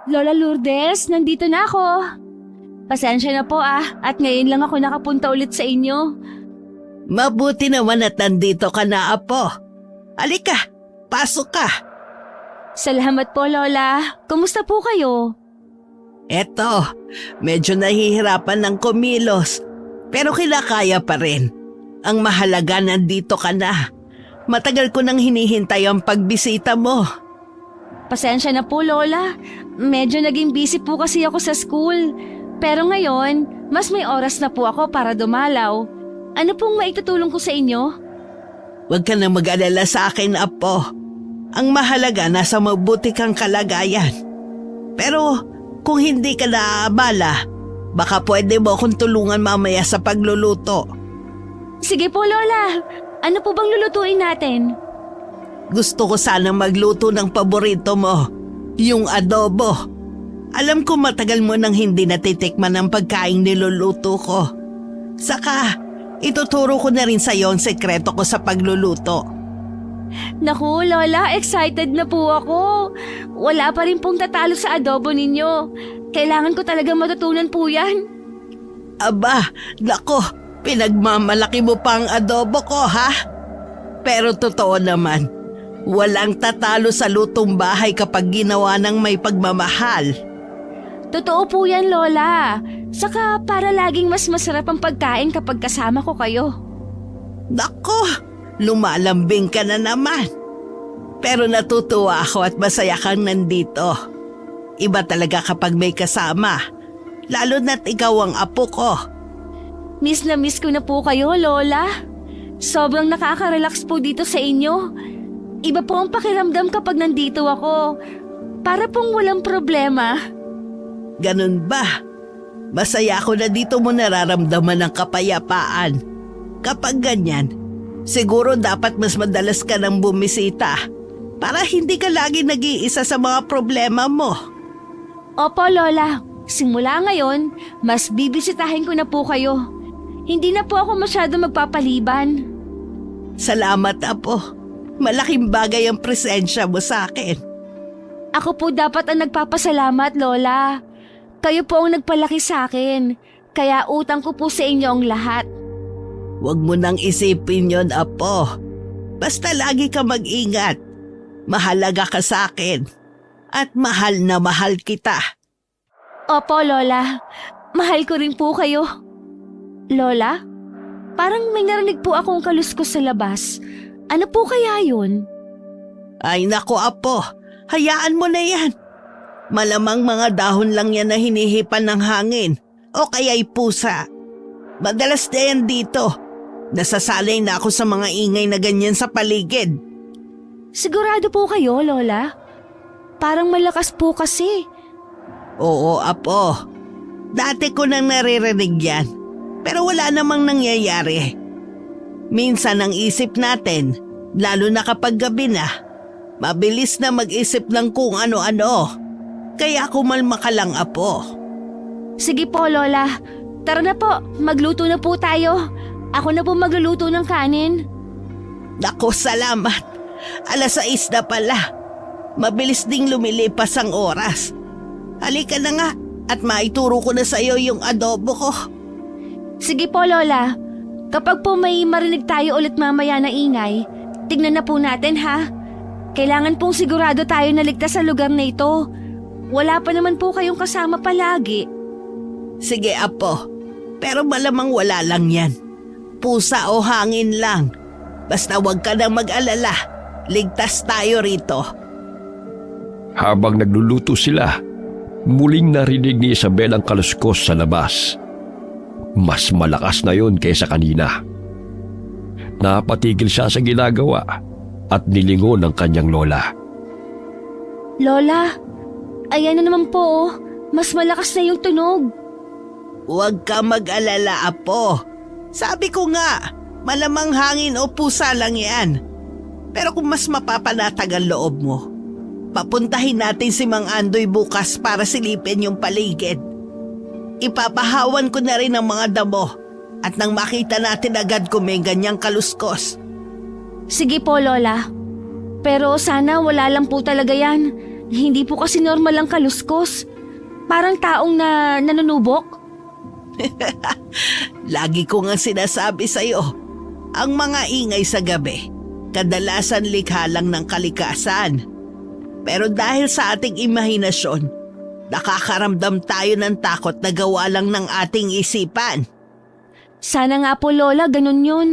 Lola Lourdes, nandito na ako. Pasensya na po at ngayon lang ako nakapunta ulit sa inyo. Mabuti naman at nandito ka na, Apo. Halika, pasok ka. Salamat po, Lola. Kumusta po kayo? Eto, medyo nahihirapan ng kumilos, pero kinakaya pa rin. Ang mahalaga nandito ka na. Matagal ko nang hinihintay ang pagbisita mo. Pasensya na po, Lola. Medyo naging busy po kasi ako sa school. Pero ngayon, mas may oras na po ako para dumalaw. Ano pong maitutulong ko sa inyo? Huwag ka na mag-alala sa akin, Apo. Ang mahalaga nasa mabuti kang kalagayan. Pero kung hindi ka naabala, baka pwede mo akong tulungan mamaya sa pagluluto. Sige po, Lola. Ano po bang lulutuin natin? Gusto ko sana magluto ng paborito mo, yung adobo. Alam ko matagal mo nang hindi natitikman ang pagkaing niluluto ko. Saka, ituturo ko na rin sa iyo ang sekreto ko sa pagluluto. Naku, Lola, excited na po ako. Wala pa rin pong tatalo sa adobo ninyo. Kailangan ko talaga matutunan po yan. Aba, nako, pinagmamalaki mo pa ang adobo ko, ha? Pero totoo naman, walang tatalo sa lutong bahay kapag ginawa ng may pagmamahal. Totoo po yan, Lola. Saka para laging mas masarap ang pagkain kapag kasama ko kayo. Nako, lumalambing ka na naman. Pero natutuwa ako at masaya kang nandito. Iba talaga kapag may kasama, lalo na't ikaw ang apo ko. Miss na miss ko na po kayo, Lola. Sobrang nakaka-relax po dito sa inyo. Iba po ang pakiramdam kapag nandito ako. Para pong walang problema. Ganun ba? Masaya ako na dito mo nararamdaman ang kapayapaan. Kapag ganyan, siguro dapat mas madalas ka nang bumisita para hindi ka lagi nag-iisa sa mga problema mo. Opo, Lola. Simula ngayon, mas bibisitahin ko na po kayo. Hindi na po ako masyado magpapaliban. Salamat, Apo. Malaking bagay ang presensya mo sa akin. Ako po dapat ang nagpapasalamat, Lola. Kayo po ang nagpalaki sa akin, kaya utang ko po sa inyo ang lahat. Huwag mo nang isipin yon, Apo. Basta lagi ka mag-ingat. Mahalaga ka sa akin. At mahal na mahal kita. Opo, Lola. Mahal ko rin po kayo. Lola, parang may narinig po akong kaluskos sa labas. Ano po kaya yun? Ay nako, Apo. Hayaan mo na yan. Malamang mga dahon lang yan na hinihipan ng hangin o kaya'y pusa. Madalas na yan dito. Nasasalay na ako sa mga ingay na ganyan sa paligid. Sigurado po kayo, Lola? Parang malakas po kasi. Oo, Apo. Dati ko nang naririnig yan, pero wala namang nangyayari. Minsan ang isip natin, lalo na kapag gabi na, mabilis na mag-isip ng kung ano-ano. Kaya kumalma ka lang, Apo. Sige po, Lola. Tara na po, magluto na po tayo. Ako na po magluluto ng kanin. Naku, salamat. 6:00 na pala. Mabilis ding lumilipas ang oras. Halika na nga at maituro ko na sa iyo yung adobo ko. Sige po, Lola. Kapag po may marinig tayo ulit mamaya na ingay, tignan na po natin, ha? Kailangan pong sigurado tayo na ligtas sa lugar na ito. Wala pa naman po kayong kasama palagi. Sige, Apo. Pero malamang wala lang yan. Pusa o hangin lang. Basta huwag ka nang mag-alala. Ligtas tayo rito. Habang nagluluto sila, muling narinig ni Isabel ang kaluskos sa labas. Mas malakas na yon kaysa kanina. Napatigil siya sa ginagawa at nilingon ang kanyang lola. Lola, ayan na naman po. Mas malakas na yung tunog. Huwag ka mag-alala, Apo. Sabi ko nga, malamang hangin o pusa lang yan. Pero kung mas mapapanatag ang loob mo, papuntahin natin si Mang Andoy bukas para silipin yung paligid. Ipapahawan ko na rin ang mga damo at nang makita natin agad kung may ganyang kaluskos. Sige po, Lola. Pero sana wala lang po talaga yan. Hindi po kasi normal ang kaluskos. Parang taong na nanunubok. Lagi ko nga sinasabi sa'yo, ang mga ingay sa gabi, kadalasan likha lang ng kalikasan. Pero dahil sa ating imahinasyon, nakakaramdam tayo ng takot na gawa lang ng ating isipan. Sana nga po Lola, ganun yun.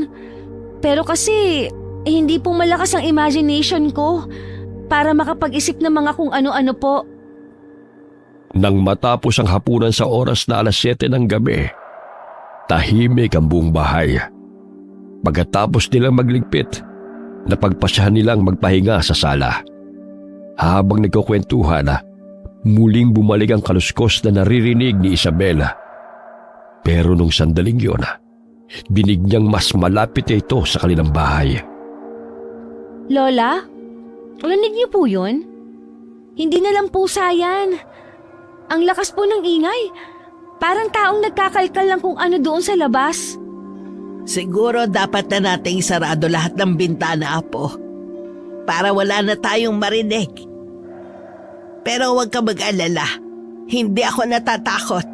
Pero kasi hindi po malakas ang imagination ko para makapag-isip ng mga kung ano-ano po. Nang matapos ang hapunan sa oras na 7:00 ng gabi, tahimik ang buong bahay. Pagkatapos nilang magligpit, napagpasyahan nilang magpahinga sa sala. Habang nagkukwentuhan, muling bumalik ang kaluskos na naririnig ni Isabela. Pero nung sandaling yun, dinig niyang mas malapit ito sa kanilang bahay. Lola, narinig niyo po yun? Hindi na lang pusa yan. Ang lakas po ng ingay. Parang taong nagkakalkal lang kung ano doon sa labas. Siguro dapat na nating sarado lahat ng bintana, Apo, para wala na tayong marinig. Pero huwag ka mag-alala, hindi ako natatakot.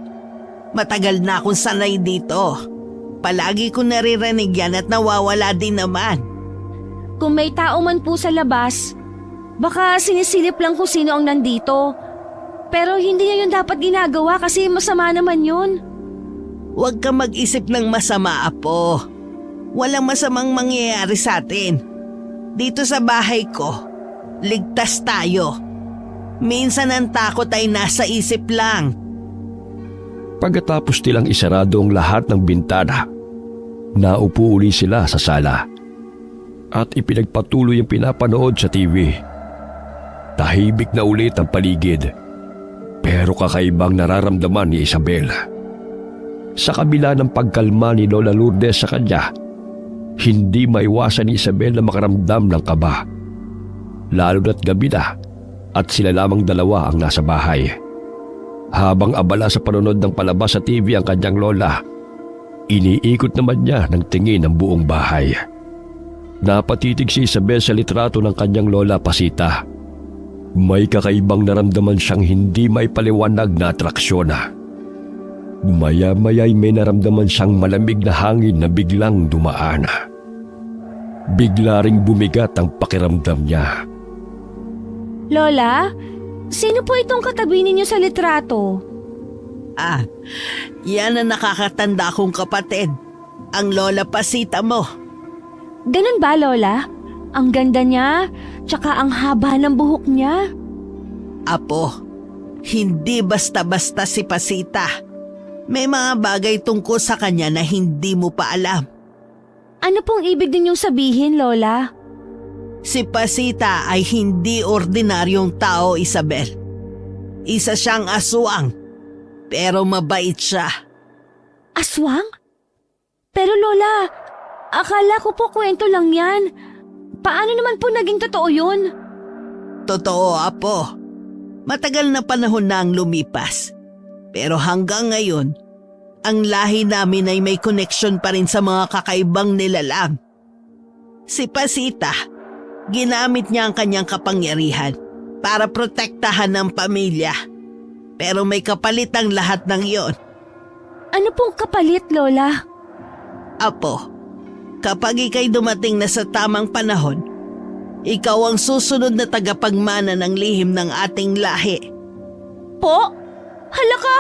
Matagal na akong sanay dito. Palagi ko naririnig yan at nawawala din naman. Kung may tao man po sa labas, baka sinisilip lang kung sino ang nandito. Pero hindi niya yun dapat ginagawa kasi masama naman yun. Huwag ka mag-isip ng masama, Apo. Walang masamang mangyayari sa atin. Dito sa bahay ko, ligtas tayo. Minsan ang takot ay nasa isip lang. Pagkatapos nilang isarado ang lahat ng bintana, naupo uli sila sa sala at ipinagpatuloy ang pinapanood sa TV. Tahimik na ulit ang paligid, pero kakaibang nararamdaman ni Isabel. Sa kabila ng pagkalma ni Lola Lourdes sa kanya, hindi maiwasan ni Isabel na makaramdam ng kaba. Lalo na't gabi na at sila lamang dalawa ang nasa bahay. Habang abala sa panonood ng palabas sa TV ang kanyang lola, iniikot naman niya ng tingin ang buong bahay. Napatitig si Isabel sa litrato ng kanyang lola Pasita. May kakaibang naramdaman siyang hindi maipaliwanag na atraksyon. Maya-maya'y may naramdaman siyang malamig na hangin na biglang dumaan. Bigla ring bumigat ang pakiramdam niya. Lola, sino po itong katabi ninyo sa litrato? Yan ang nakakatanda kong kapatid. Ang Lola Pasita mo. Ganun ba, Lola? Ang ganda niya, tsaka ang haba ng buhok niya. Apo, hindi basta-basta si Pasita. May mga bagay tungkol sa kanya na hindi mo pa alam. Ano pong ibig ninyong sabihin, Lola? Si Pasita ay hindi ordinaryong tao, Isabel. Isa siyang aswang, pero mabait siya. Aswang? Pero Lola, akala ko po kwento lang yan. Paano naman po naging totoo yun? Totoo, Apo. Matagal na panahon na ang lumipas. Pero hanggang ngayon, ang lahi namin ay may connection pa rin sa mga kakaibang nilalang. Si Pasita, ginamit niya ang kanyang kapangyarihan para protektahan ng pamilya. Pero may kapalit ang lahat ng iyon. Ano pong kapalit, Lola? Apo, kapag ika'y dumating na sa tamang panahon, ikaw ang susunod na tagapagmana ng lihim ng ating lahi. Po? Hala ka!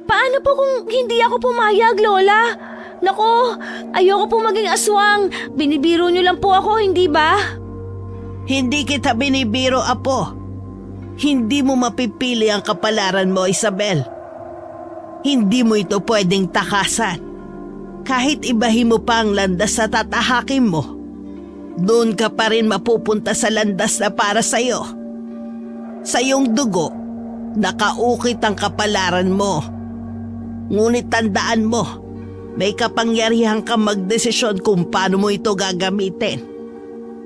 Paano po kung hindi ako pumayag, Lola? Naku, ayoko po maging aswang. Binibiro niyo lang po ako, hindi ba? Hindi kita binibiro, Apo. Hindi mo mapipili ang kapalaran mo, Isabel. Hindi mo ito pwedeng takasan. Kahit ibahin mo pa ang landas sa tatahakin mo, doon ka pa rin mapupunta sa landas na para sa'yo. Sa iyong dugo, nakaukit ang kapalaran mo. Ngunit tandaan mo, may kapangyarihan kang magdesisyon kung paano mo ito gagamitin.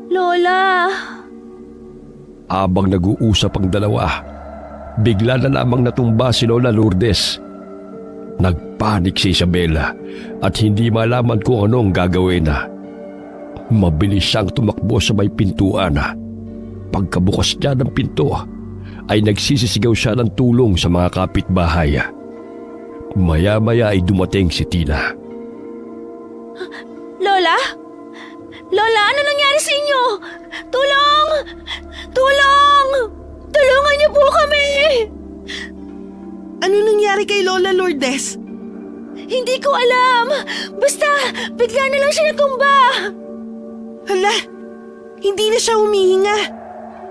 Lola! Habang nag-uusap ang dalawa, bigla na lamang natumba si Lola Lourdes. Nagpanik si Isabela at hindi malaman kung anong gagawin. Mabilis siyang tumakbo sa may pintuan. Pagkabukas niya ng pinto, ay nagsisisigaw siya ng tulong sa mga kapitbahay. Maya-maya ay dumating si Tina. Lola? Lola, ano nangyari sa inyo? Tulong! Tulong! Tulungan niyo po kami! Ano nangyari kay Lola Lourdes? Hindi ko alam. Basta, bigla na lang siya natumba. Hala, hindi na siya humihinga.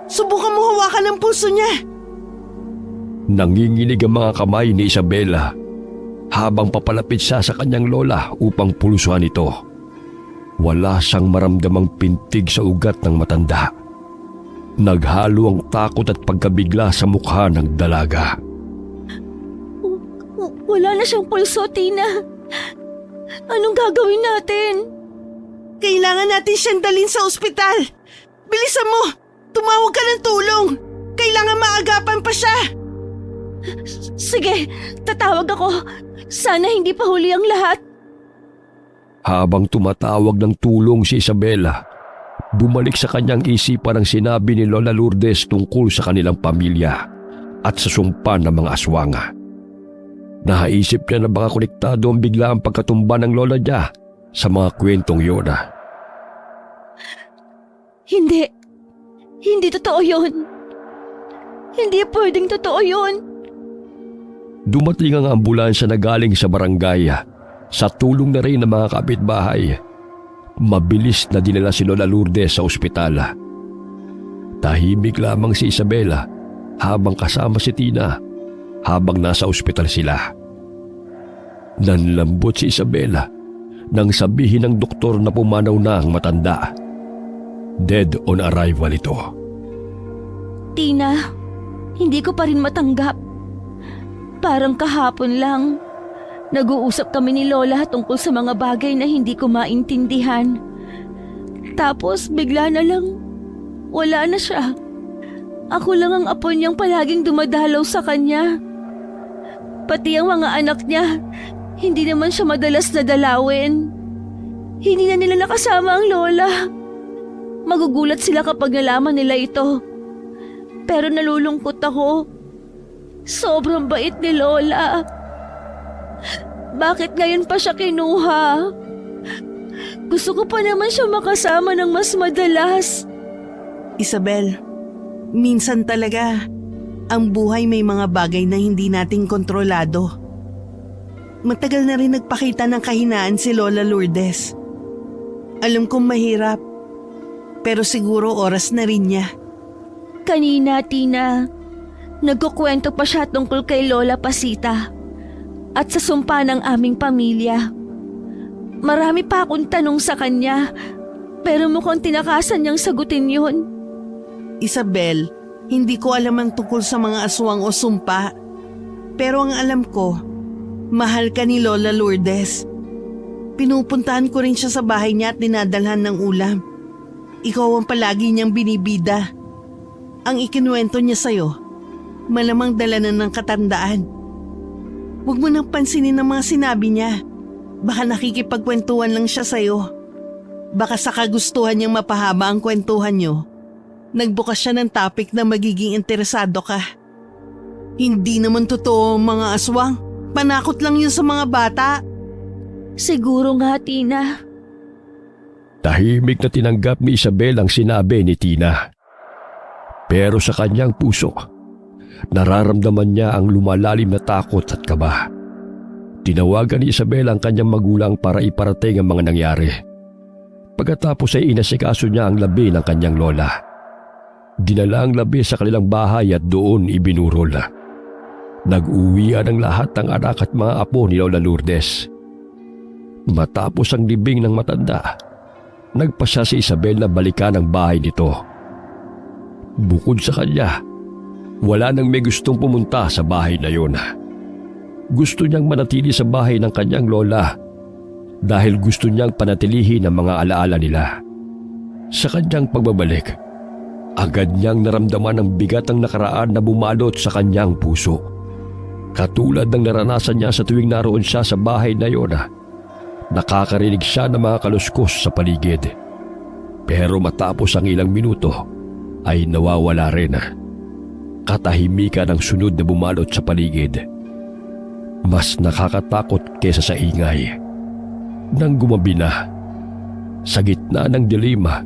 Subukan mo hawakan ang pulso niya. Nanginginig ang mga kamay ni Isabela habang papalapit siya sa kanyang lola upang pulsuhan ito. Wala siyang maramdamang pintig sa ugat ng matanda. Naghalo ang takot at pagkabigla sa mukha ng dalaga. Wala na siyang pulso, Tina. Anong gagawin natin? Kailangan natin siyang dalhin sa ospital. Bilisan mo! Tumawag ka ng tulong! Kailangan maagapan pa siya! Sige, tatawag ako. Sana hindi pa huli ang lahat. Habang tumatawag ng tulong si Isabela, bumalik sa kanyang isipan ang sinabi ni Lola Lourdes tungkol sa kanilang pamilya at sa sumpa ng mga aswanga. Naisip niya na baka konektado ang biglaang pagkatumba ng lola niya sa mga kwentong yun. Hindi. Hindi totoo yun. Hindi pwedeng totoo yun. Dumating ang ambulansya na galing sa barangay sa tulong na rin ng mga kapitbahay. Mabilis na dinala si Lola Lourdes sa ospital. Tahimik lamang si Isabela habang kasama si Tina habang nasa ospital sila. Nanlambot si Isabela nang sabihin ng doktor na pumanaw na ang matanda. Dead on arrival ito. Tina, hindi ko pa rin matanggap. Parang kahapon lang, nag-uusap kami ni Lola tungkol sa mga bagay na hindi ko maintindihan. Tapos bigla na lang, wala na siya. Ako lang ang apo niyang palaging dumadalaw sa kanya. Pati ang mga anak niya, hindi naman siya madalas na dalawin. Hindi na nila nakasama ang lola. Magugulat sila kapag nalaman nila ito. Pero nalulungkot ako. Sobrang bait ni Lola. Bakit ngayon pa siya kinuha? Gusto ko pa naman siya makasama ng mas madalas. Isabel, minsan talaga, ang buhay may mga bagay na hindi nating kontrolado. Matagal na rin nagpakita ng kahinaan si Lola Lourdes. Alam kong mahirap, pero siguro oras na rin niya. Kanina, Tina, nagkukwento pa siya tungkol kay Lola Pasita at sa sumpa ng aming pamilya. Marami pa akong tanong sa kanya, pero mukhang tinakasan niyang sagutin yun. Isabel, hindi ko alam ang tungkol sa mga aswang o sumpa. Pero ang alam ko, mahal ka ni Lola Lourdes. Pinupuntahan ko rin siya sa bahay niya at dinadalhan ng ulam. Ikaw ang palagi niyang binibida. Ang ikinuwento niya sa'yo, malamang dala na ng katandaan. Huwag mo nang pansinin ang mga sinabi niya. Baka nakikipagkwentuhan lang siya sa'yo. Baka sa kagustuhan niyang mapahaba ang kwentuhan niyo, nagbukas siya ng topic na magiging interesado ka. Hindi naman totoo ang mga aswang. Panakot lang yun sa mga bata. Siguro nga, Tina. Tahimik na tinanggap ni Isabel ang sinabi ni Tina. Pero sa kanyang puso, nararamdaman niya ang lumalalim na takot at kaba. Tinawagan ni Isabel ang kanyang magulang para iparating ang mga nangyari. Pagkatapos ay inasikaso niya ang labi ng kanyang lola. Dinala ang labi sa kanilang bahay at doon ibinurol. Nag-uwian ang lahat ng anak at mga apo ni Lola Lourdes. Matapos ang libing ng matanda, nagpasya si Isabel na balikan ang bahay nito. Bukod sa kanya, wala nang may gustong pumunta sa bahay na yun. Gusto niyang manatili sa bahay ng kanyang lola dahil gusto niyang panatilihin ang mga alaala nila. Sa kanyang pagbabalik, agad niyang naramdaman ang bigat ng nakaraan na bumalot sa kanyang puso. Katulad ng naranasan niya sa tuwing naroon siya sa bahay na yun, nakakarinig siya ng mga kaluskos sa paligid. Pero matapos ang ilang minuto, ay nawawala rin. Katahimikan ang sunod na bumalot sa paligid. Mas nakakatakot kaysa sa ingay. Nang gumabi na, sa gitna ng dilema,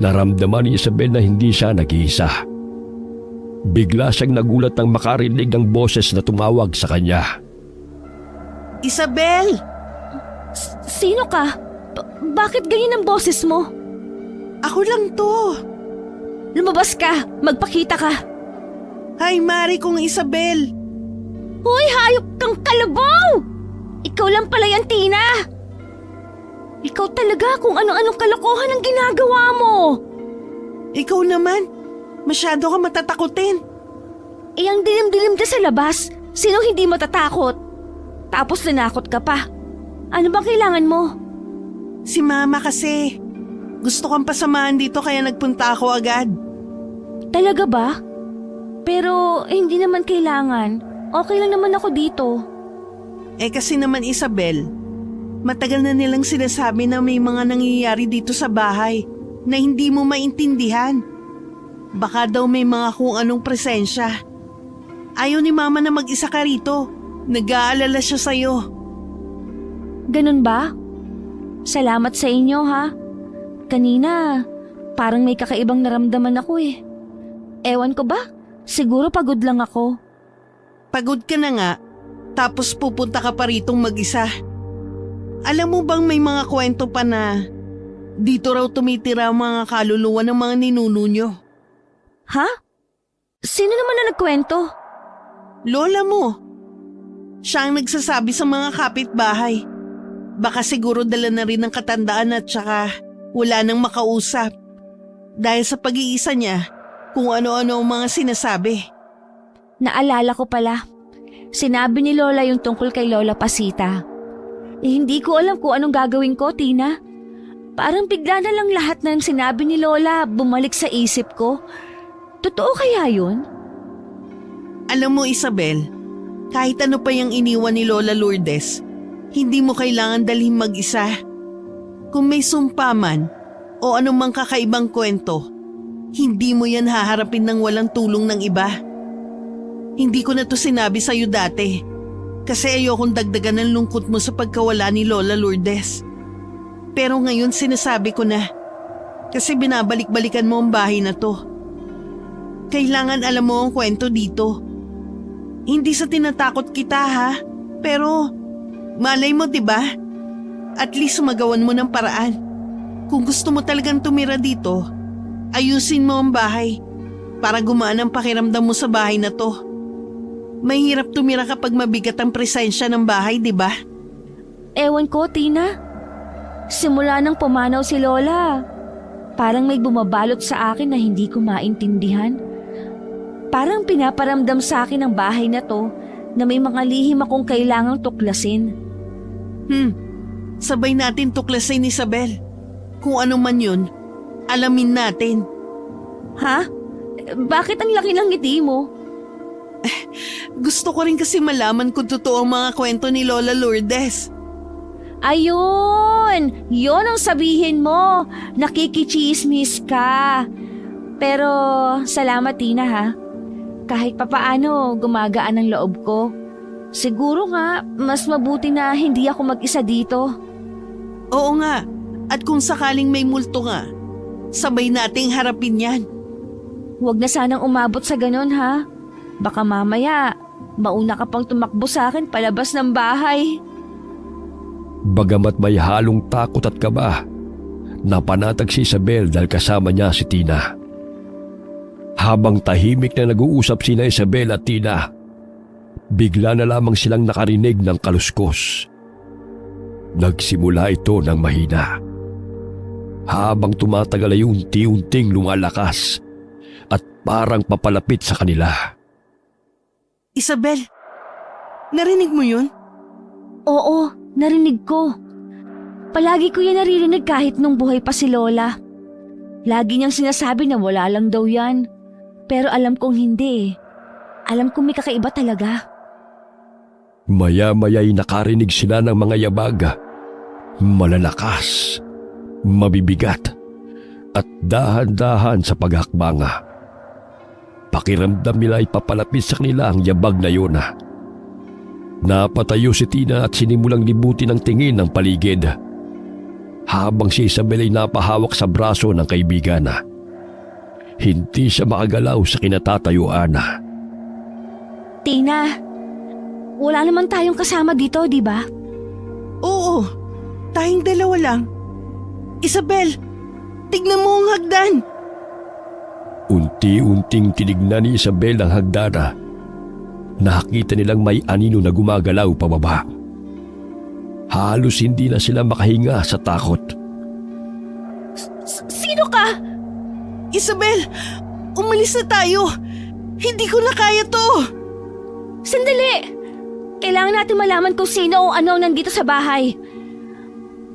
naramdaman ni Isabel na hindi siya nag-iisa. Bigla siyang nagulat nang makarinig ng boses na tumawag sa kanya. Isabel! Sino ka? Bakit ganyan ang boses mo? Ako lang to. Lumabas ka! Magpakita ka! Hi, Mari kong Isabel. Hoy, hayop kang kalabaw! Ikaw lang pala yan, Tina! Ikaw talaga kung ano-anong kalokohan ang ginagawa mo! Ikaw naman, masyado ka matatakutin. Eh, ang dilim-dilim ka sa labas, sino hindi matatakot? Tapos nanakot ka pa. Ano bang kailangan mo? Si Mama kasi. Gusto kang pasamahan dito kaya nagpunta ako agad. Talaga ba? Pero hindi naman kailangan. Okay lang naman ako dito. Eh kasi naman Isabel, matagal na nilang sinasabi na may mga nangyayari dito sa bahay na hindi mo maintindihan. Baka daw may mga kung anong presensya. Ayaw ni Mama na mag-isa ka rito. Nag-aalala siya sa'yo. Ganun ba? Salamat sa inyo, ha? Kanina, parang may kakaibang naramdaman ako eh. Ewan ko ba? Siguro pagod lang ako. Pagod ka na nga, tapos pupunta ka pa ritong mag-isa. Alam mo bang may mga kwento pa na dito raw tumitira ang mga kaluluwa ng mga ninuno nyo? Ha? Sino naman na nagkwento? Lola mo. Siya ang nagsasabi sa mga kapitbahay. Baka siguro dala na rin ng katandaan at saka wala nang makausap. Dahil sa pag-iisa niya, kung ano-ano ang mga sinasabi. Naalala ko pala. Sinabi ni Lola yung tungkol kay Lola Pasita. Eh, hindi ko alam kung anong gagawin ko, Tina. Parang bigla na lang lahat ng sinabi ni Lola bumalik sa isip ko. Totoo kaya yun? Alam mo Isabel, kahit ano pa yung iniwan ni Lola Lourdes, hindi mo kailangan dalhin mag-isa. Kung may sumpa man o anumang kakaibang kwento, hindi mo yan haharapin ng walang tulong ng iba. Hindi ko na to sinabi sa'yo dati kasi ayokong dagdagan ng lungkot mo sa pagkawala ni Lola Lourdes. Pero ngayon sinasabi ko na kasi binabalik-balikan mo ang bahay na to. Kailangan alam mo ang kwento dito. Hindi sa tinatakot kita ha, pero malay mo 'di ba? At least magawan mo ng paraan. Kung gusto mo talagang tumira dito, ayusin mo ang bahay para gumaan ang pakiramdam mo sa bahay na to. Mahirap tumira kapag mabigat ang presensya ng bahay, 'di ba? Ewan ko, Tina. Simula nang pumanaw si Lola, parang may bumabalot sa akin na hindi ko maintindihan. Parang pinaparamdam sa akin ang bahay na to na may mga lihim akong kailangang tuklasin. Sabay natin tuklasin, Isabel. Kung ano man yun, alamin natin. Ha? Bakit ang laki ng ngiti mo? Gusto ko rin kasi malaman kung totoo ang mga kwento ni Lola Lourdes. Ayun! Yun ang sabihin mo. Nakikichismis ka. Pero salamat, Tina, ha? Kahit papaano gumagaan ang loob ko. Siguro nga, mas mabuti na hindi ako mag-isa dito. Oo nga, at kung sakaling may multo nga, sabay nating harapin yan. Huwag na sanang umabot sa ganun, ha? Baka mamaya, mauna ka pang tumakbo sa akin palabas ng bahay. Bagamat may halong takot at kaba, napanatag si Isabel dahil kasama niya si Tina. Habang tahimik na nag-uusap sina Isabel at Tina, bigla na lamang silang nakarinig ng kaluskos. Nagsimula ito ng mahina. Habang tumatagal ay unti-unting lumalakas at parang papalapit sa kanila. Isabel, narinig mo yun? Oo, narinig ko. Palagi ko yan naririnig kahit nung buhay pa si Lola. Lagi niyang sinasabi na wala lang daw yan. Pero alam kong hindi. Alam kong may kakaiba talaga. Maya-maya'y nakarinig sila ng mga yabag, malalakas, mabibigat, at dahan-dahan sa paghakbanga. Pakiramdam nila ay papalapit sa kanila ang yabag na yun. Napatayo si Tina at sinimulang libutin ang tingin ng paligid. Habang si Isabel ay napahawak sa braso ng kaibigan. Hindi siya makagalaw sa kinatatayuan. Tina, wala naman tayong kasama dito, di ba? Oo, tayong dalawa lang. Isabel, tignan mo ang hagdan. Unti-unting tinignan ni Isabel ang hagdana. Nakita nilang may anino na gumagalaw pababa. Halos hindi na sila makahinga sa takot. Sino ka? Isabel, umalis na tayo. Hindi ko na kaya to. Sandali! Kailangan natin malaman kung sino o ano ang nandito sa bahay.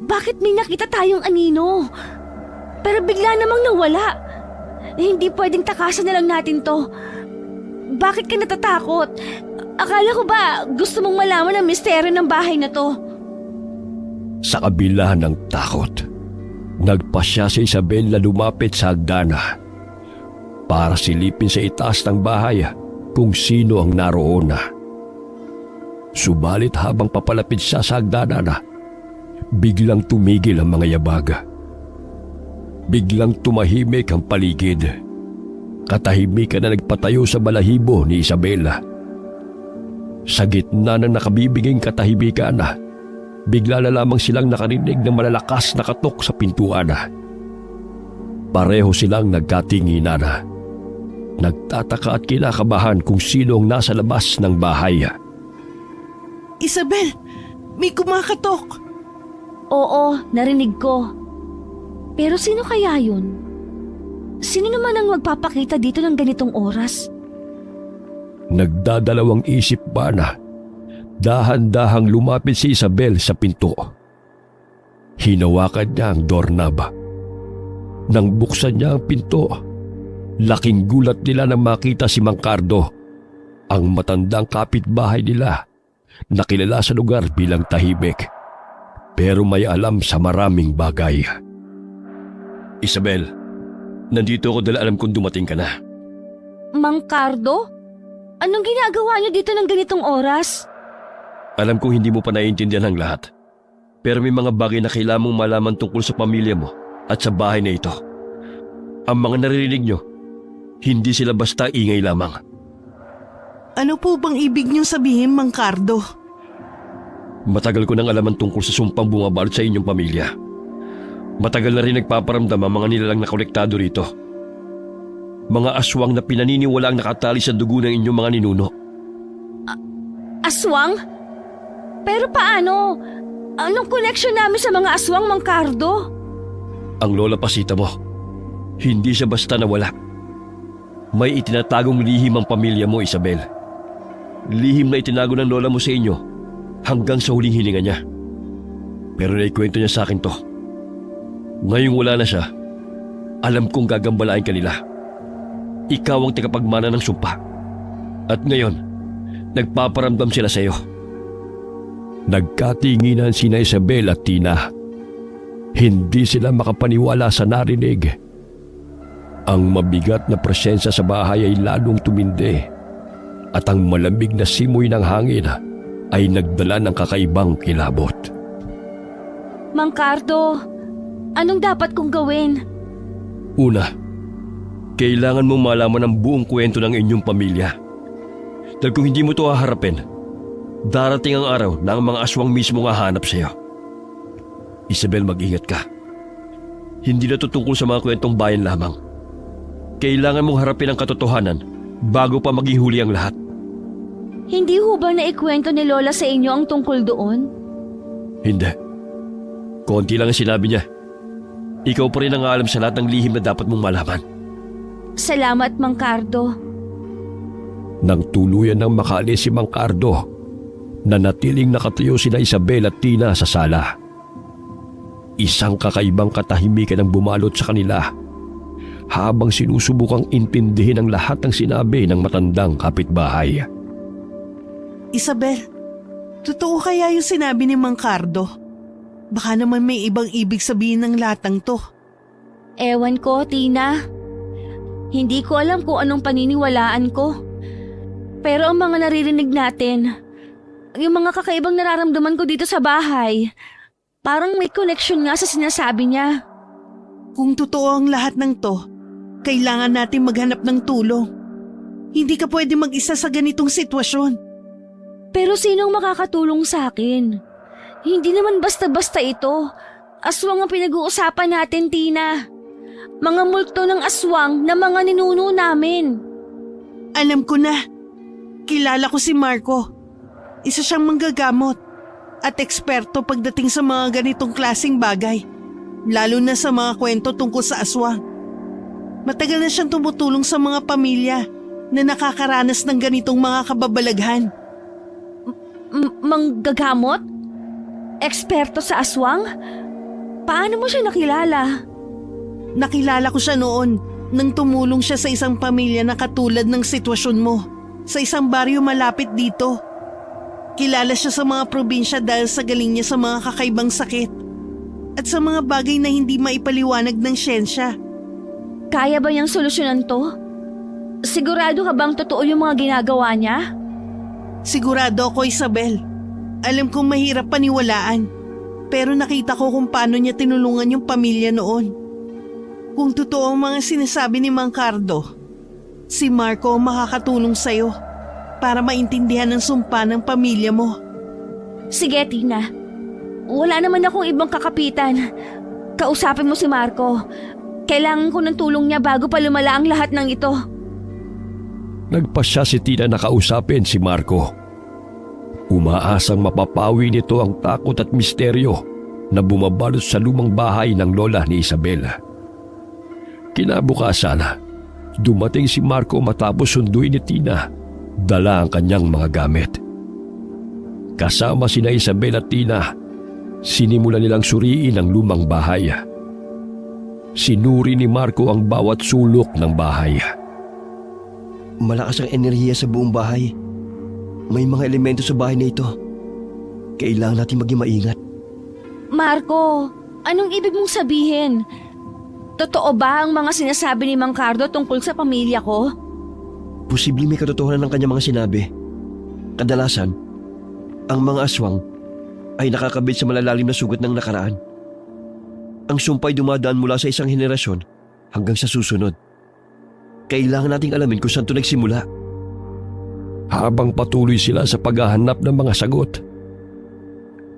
Bakit may nakita tayong anino? Pero bigla namang nawala. Hindi pwedeng takasan na lang natin to. Bakit ka natatakot? Akala ko ba gusto mong malaman ang misteryo ng bahay na to? Sa kabila ng takot, nagpasya si Isabel na lumapit sa hagdana para silipin sa itaas ng bahay kung sino ang naroon. Subalit habang papalapit siya sa hagdana, biglang tumigil ang mga yabag. Biglang tumahimik ang paligid. Katahimikan na nagpatayo sa balahibo ni Isabel. Sa gitna ng nakabibiging katahimikan, bigla na lamang silang nakarinig ng malalakas na katok sa pintuan. Pareho silang nagkatinginan. Nagtataka at kinakabahan kung sino ang nasa labas ng bahay. Isabel, may kumakatok. Oo, narinig ko. Pero sino kaya yun? Sino naman ang magpapakita dito ng ganitong oras? Nagdadalawang isip pa na dahan-dahang lumapit si Isabel sa pinto. Hinawakan niya ang doorknob. Nang buksan niya ang pinto, laking gulat nila nang makita si Mang Cardo, ang matandang kapitbahay nila na kilala sa lugar bilang tahimik pero may alam sa maraming bagay. Isabel, nandito ako dahil alam kong dumating ka na. Mang Cardo? Anong ginagawa niyo dito ng ganitong oras? Alam kong hindi mo pa naiintindihan ang lahat. Pero may mga bagay na kailangan mong malaman tungkol sa pamilya mo at sa bahay na ito. Ang mga naririnig nyo, hindi sila basta ingay lamang. Ano po bang ibig niyong sabihin, Mang Cardo? Matagal ko nang alaman tungkol sa sumpang bumabalot sa inyong pamilya. Matagal na rin nagpaparamdam ang mga nilalang na kolektado rito. Mga aswang na pinaniniwalaang nakatali sa dugo ng inyong mga ninuno. Aswang? Pero paano? Anong connection namin sa mga aswang, Mang Cardo? Ang lola Pasita mo, hindi siya basta nawala. May itinatagong lihim ang pamilya mo, Isabel. Lihim na itinago ng lola mo sa inyo hanggang sa huling hininga niya. Pero naikwento niya sa akin to. Ngayong wala na siya, alam kong gagambalain ka nila. Ikaw ang tagapagmana ng sumpa. At ngayon, nagpaparamdam sila sa iyo. Nagkatinginan sina Isabel at Tina. Hindi sila makapaniwala sa narinig. Ang mabigat na presensya sa bahay ay lalong tumindi at ang malamig na simoy ng hangin ay nagdala ng kakaibang kilabot. Mang Cardo, anong dapat kong gawin? Una, kailangan mong malaman ang buong kwento ng inyong pamilya. Dahil kung hindi mo ito haharapin, darating ang araw na ang mga aswang mismo nga hanap sa iyo. Isabel, mag-ingat ka. Hindi na ito tungkol sa mga kwentong bayan lamang. Kailangan mong harapin ang katotohanan bago pa maging huli ang lahat. Hindi ho ba naikwento ni Lola sa inyo ang tungkol doon? Hindi. Konti lang ang sinabi niya. Ikaw pa rin ang alam sa lahat ng lihim na dapat mong malaman. Salamat, Mang Cardo. Nang tuluyan ng makaalis si Mang Cardo, nanatiling nakatayo sina Isabel at Tina sa sala. Isang kakaibang katahimikan ang bumalot sa kanila habang sinusubukang intindihin ang lahat ng sinabi ng matandang kapitbahay. Isabel, totoo kaya yung sinabi ni Mang Cardo? Baka naman may ibang ibig sabihin ng latang to. Ewan ko, Tina. Hindi ko alam kung anong paniniwalaan ko. Pero ang mga naririnig natin, yung mga kakaibang nararamdaman ko dito sa bahay, parang may connection nga sa sinasabi niya. Kung totoo ang lahat ng to, kailangan natin maghanap ng tulong. Hindi ka pwede mag-isa sa ganitong sitwasyon. Pero sinong makakatulong sa akin? Hindi naman basta-basta ito. Aswang ang pinag-uusapan natin, Tina. Mga multo ng aswang na mga ninuno namin. Alam ko na. Kilala ko si Marco. Isa siyang manggagamot at eksperto pagdating sa mga ganitong klaseng bagay. Lalo na sa mga kwento tungkol sa aswang. Matagal na siyang tumutulong sa mga pamilya na nakakaranas ng ganitong mga kababalaghan. Manggagamot? Eksperto sa aswang? Paano mo siya nakilala? Nakilala ko siya noon nang tumulong siya sa isang pamilya na katulad ng sitwasyon mo sa isang baryo malapit dito. Kilala siya sa mga probinsya dahil sa galing niya sa mga kakaibang sakit at sa mga bagay na hindi maipaliwanag ng siyensya. Kaya ba niyang solusyonan to? Sigurado ka bang totoo yung mga ginagawa niya? Sigurado ako, Isabel. Alam kong mahirap paniwalaan, pero nakita ko kung paano niya tinulungan yung pamilya noon. Kung totoo ang mga sinasabi ni Mang Cardo, si Marco ang makakatulong sa'yo para maintindihan ang sumpa ng pamilya mo. Sige, Tina. Wala naman akong ibang kakapitan. Kausapin mo si Marco. Kailangan ko ng tulong niya bago pa lumala ang lahat ng ito. Nagpasya si Tina na kausapin si Marco. Umaasang mapapawi nito ang takot at misteryo na bumabalot sa lumang bahay ng lola ni Isabel. Kinabukasan, dumating si Marco matapos sunduin ni Tina, dala ang kanyang mga gamit. Kasama sina Isabel at Tina, sinimulan nilang suriin ang lumang bahay. Sinuri ni Marco ang bawat sulok ng bahay. Malakas ang enerhiya sa buong bahay. May mga elemento sa bahay na ito. Kailangan natin maging maingat. Marco, anong ibig mong sabihin? Totoo ba ang mga sinasabi ni Mang Cardo tungkol sa pamilya ko? Posibleng may katotohanan ng kanyang mga sinabi. Kadalasan, ang mga aswang ay nakakabit sa malalalim na sugat ng nakaraan. Ang sumpay dumadaan mula sa isang henerasyon hanggang sa susunod. Kailangan nating alamin kung saan ito nagsimula. Habang patuloy sila sa paghahanap ng mga sagot,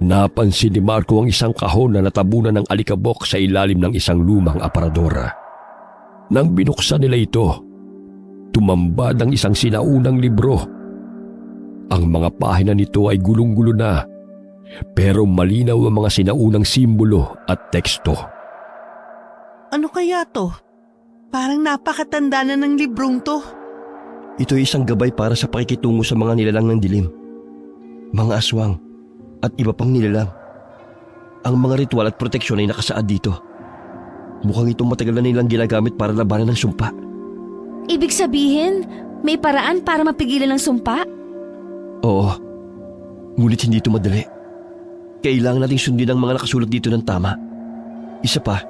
napansin ni Marco ang isang kahon na natabunan ng alikabok sa ilalim ng isang lumang aparador. Nang binuksan nila ito, tumambad ang isang sinaunang libro. Ang mga pahina nito ay gulong-gulo na, pero malinaw ang mga sinaunang simbolo at teksto. Ano kaya to? Parang napakatanda na ng librong to. Ito ay isang gabay para sa pakikitungo sa mga nilalang ng dilim, mga aswang at iba pang nilalang. Ang mga ritual at proteksyon ay nakasaad dito. Mukhang itong matagal na nilang ginagamit para labanan ng sumpa. Ibig sabihin, may paraan para mapigilan ng sumpa? Oo, ngunit hindi ito madali. Kailangan nating sundin ang mga nakasulat dito ng tama. Isa pa,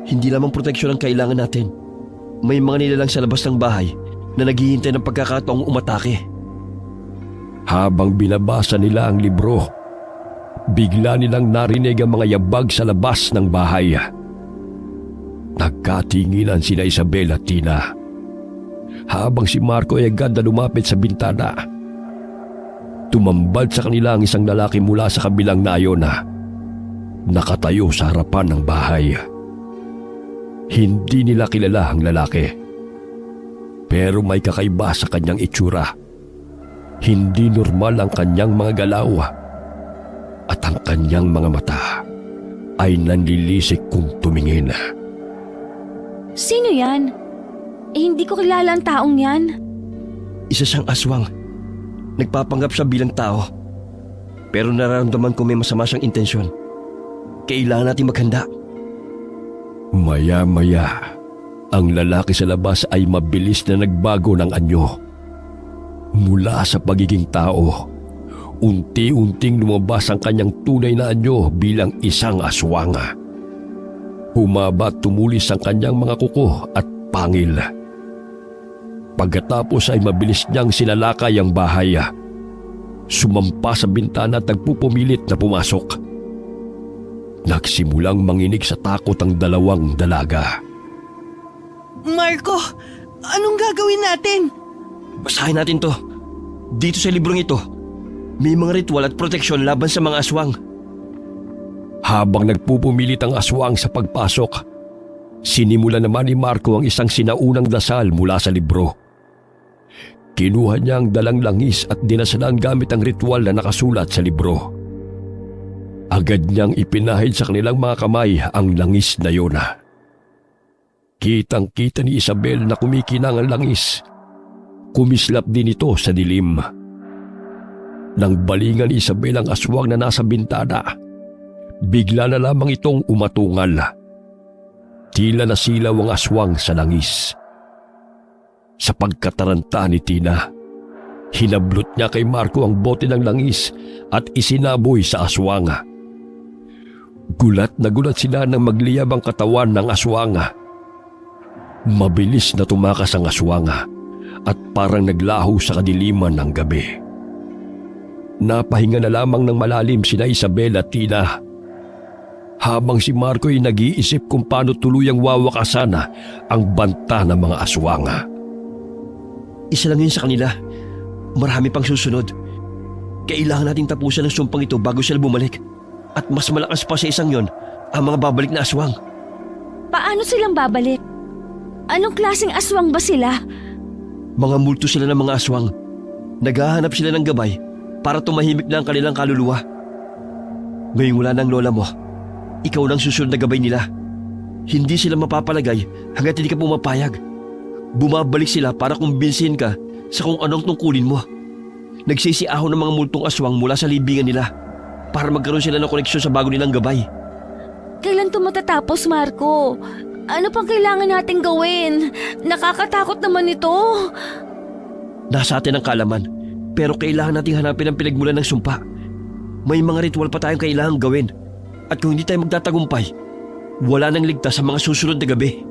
hindi lamang proteksyon ang kailangan natin. May mga nilalang sa labas ng bahay na naghihintay ng pagkakataong umatake. Habang binabasa nila ang libro, bigla nilang narinig ang mga yabag sa labas ng bahay. Nagkatinginan sina Isabel at Tina, habang si Marco ay agad na lumapit sa bintana. Tumambad sa kanila ang isang lalaki mula sa kabilang nayon na nakatayo sa harapan ng bahay. Hindi nila kilala ang lalaki, pero may kakaiba sa kanyang itsura. Hindi normal ang kanyang mga galaw at ang kanyang mga mata ay nanlilisik kung tumingin. Sino yan? Hindi ko kilala ang taong yan. Isa siyang aswang. Nagpapanggap siya bilang tao. Pero nararamdaman ko may masama siyang intensyon. Kailangan natin maghanda. Maya-maya, ang lalaki sa labas ay mabilis na nagbago ng anyo. Mula sa pagiging tao, unti-unting lumabas ang kanyang tunay na anyo bilang isang aswang. Humaba at tumulis ang kanyang mga kuko at pangil. Pagkatapos ay mabilis niyang sinalakay ang bahay. Sumampa sa bintana at nagpupumilit na pumasok. Nagsimulang manginig sa takot ang dalawang dalaga. Marco, anong gagawin natin? Basahin natin to. Dito sa librong ito, may mga ritual at proteksyon laban sa mga aswang. Habang nagpupumilit ang aswang sa pagpasok, sinimula naman ni Marco ang isang sinaunang dasal mula sa libro. Kinuha niya ang dalang langis at dinasalan gamit ang ritual na nakasulat sa libro. Agad niyang ipinahid sa kanilang mga kamay ang langis na yun. Kitang-kita ni Isabel na kumikinang ang langis. Kumislap din ito sa dilim. Nang balingan ni Isabel ang aswang na nasa bintana, bigla na lamang itong umatungal. Tila nasilaw ang aswang sa langis. Sa pagkataranta ni Tina, hinablot niya kay Marco ang bote ng langis at isinaboy sa aswang. Gulat na gulat sila nang magliyab ang katawan ng aswang. Mabilis na tumakas ang aswang at parang naglaho sa kadiliman ng gabi. Napahinga na lamang ng malalim sina Isabel at Tina, habang si Marco ay nag-iisip kung paano tuluyang wawakasan ang banta ng mga aswang. Isa lang yun sa kanila. Marami pang susunod. Kailangan nating tapusan ang sumpang ito bago sila bumalik. At mas malakas pa sa isang yon ang mga babalik na aswang. Paano silang babalik? Anong klaseng aswang ba sila? Mga multo sila ng mga aswang. Naghahanap sila ng gabay para tumahimik na ang kanilang kaluluwa. Ngayong wala ng lola mo, ikaw lang susunod na gabay nila. Hindi sila mapapalagay hanggat hindi ka pumapayag. Bumabalik sila para kumbinsihin ka sa kung anong tungkulin mo. Nagsisiahon ng mga multong aswang mula sa libingan nila para magkaroon sila ng koneksyon sa bago nilang gabay. Kailan ito matatapos, Marco? Ano pang kailangan nating gawin? Nakakatakot naman ito. Nasa atin ang kaalaman, pero kailangan nating hanapin ang pinagmulan ng sumpa. May mga ritual pa tayong kailangang gawin. At kung hindi tayo magtatagumpay, wala nang ligtas sa mga susunod na gabi.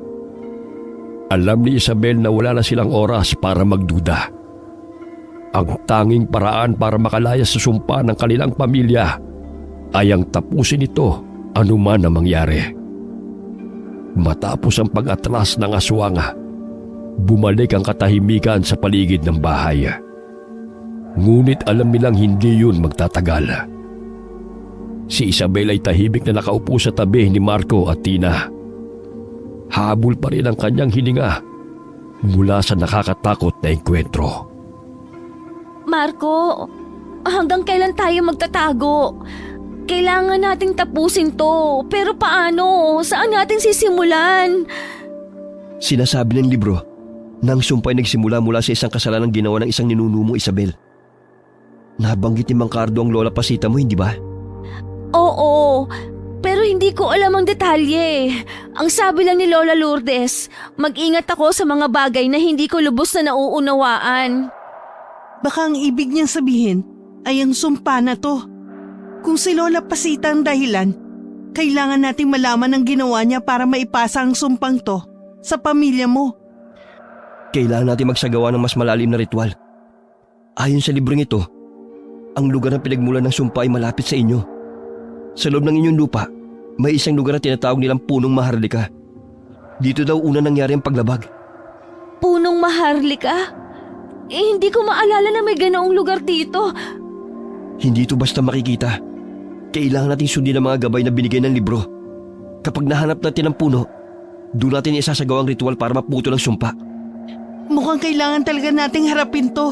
Alam ni Isabel na wala na silang oras para magduda. Ang tanging paraan para makalaya sa sumpa ng kanilang pamilya ay ang tapusin ito anuman ang mangyari. Matapos ang pag-atras ng aswang, bumalik ang katahimikan sa paligid ng bahay. Ngunit alam nilang hindi yun magtatagal. Si Isabel ay tahimik na nakaupo sa tabi ni Marco at Tina. Habol pa rin ang kanyang hininga mula sa nakakatakot na engkwentro. Marco, hanggang kailan tayo magtatago? Kailangan nating tapusin to. Pero paano? Saan natin sisimulan? Sinasabi ng libro na ang sumpa ay nagsimula mula sa isang kasalanang ginawa ng isang ninuno mo, Isabel. Nabanggit ni Mang Cardo ang lola Pasita mo, hindi ba? Oo, pero hindi ko alam ang detalye. Ang sabi lang ni Lola Lourdes, mag-ingat ako sa mga bagay na hindi ko lubos na nauunawaan. Baka ang ibig niyang sabihin ay ang sumpa na to. Kung si Lola Pasita ang dahilan, kailangan nating malaman ang ginawa niya para maipasa ang sumpang to sa pamilya mo. Kailangan natin magsagawa ng mas malalim na ritual. Ayon sa librong ito, ang lugar ng pinagmulan ng sumpa ay malapit sa inyo. Sa loob ng inyong lupa, may isang lugar na tinatawag nilang Punong Maharlika. Dito daw una nangyari ang paglabag. Punong Maharlika? Hindi ko maalala na may ganoong lugar dito. Hindi ito basta makikita. Kailangan natin sundin ang mga gabay na binigay ng libro. Kapag nahanap natin ang puno, doon natin isasagawa ang ritual para maputol ang sumpa. Mukhang kailangan talaga nating harapin to.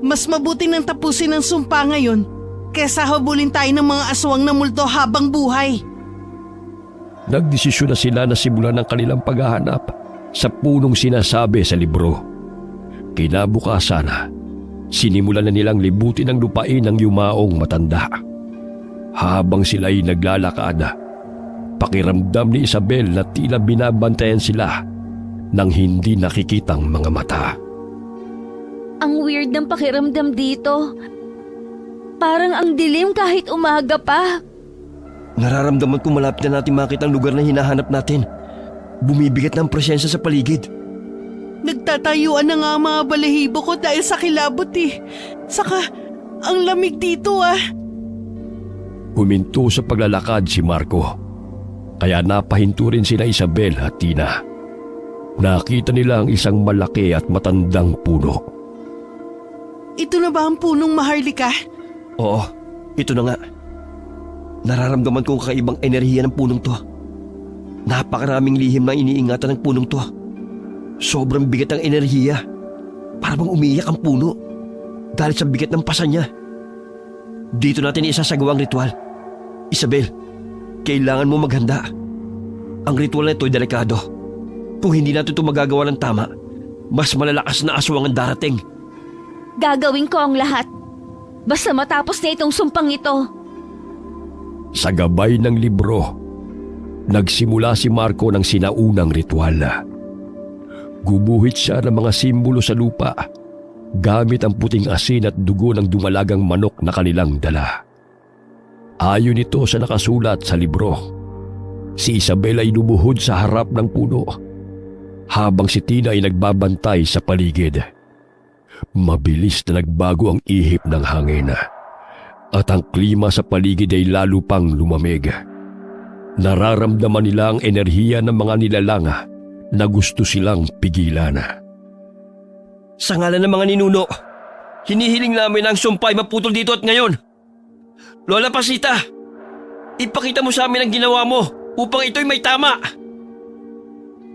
Mas mabuti nang tapusin ang sumpa ngayon kesa habulin tayo ng mga aswang na multo habang buhay. Nagdesisyon na sila na simulan ang kanilang paghahanap sa punong sinasabi sa libro. Kinabukasan, sinimulan na nilang libutin ang lupain ng yumaong matanda. Habang sila ay naglalakad, pakiramdam ni Isabel na tila binabantayan sila ng hindi nakikitang mga mata. Ang weird ng pakiramdam dito. Parang ang dilim kahit umaga pa. Nararamdaman ko malapit na natin makita ang lugar na hinahanap natin. Bumibigat na ang presensya sa paligid. Nagtatayuan na nga ang mga balahibo ko dahil sa kilabot eh. Saka, ang lamig dito ah. Huminto sa paglalakad si Marco. Kaya napahinto rin sina Isabel at Tina. Nakita nila ang isang malaki at matandang puno. Ito na ba ang punong Maharlika? Oo, ito na nga. Nararamdaman ko ang kakaibang enerhiya ng punong to. Napakaraming lihim na iniingatan ng punong to. Sobrang bigat ang enerhiya. Para bang umiyak ang puno dahil sa bigat ng pasa niya. Dito natin isasagawa ang ritual. Isabel, kailangan mo maghanda. Ang ritual na ito ay delikado. Kung hindi natin ito magagawa ng tama, mas malalakas na aswang ang darating. Gagawin ko ang lahat. Basta matapos na itong sumpang ito. Sa gabay ng libro, nagsimula si Marco ng sinaunang ritual. Gumuhit siya ng mga simbolo sa lupa gamit ang puting asin at dugo ng dumalagang manok na kanilang dala. Ayon ito sa nakasulat sa libro, si Isabel ay lumuhod sa harap ng puno habang si Tina ay nagbabantay sa paligid. Mabilis na nagbago ang ihip ng hangin at ang klima sa paligid ay lalo pang lumamig. Nararamdaman nila ang enerhiya ng mga nilalang na gusto silang pigilan. Sa ngalan ng mga ninuno, hinihiling namin ang sumpay maputol dito at ngayon. Lola Pasita, ipakita mo sa amin ang ginawa mo upang ito'y may tama.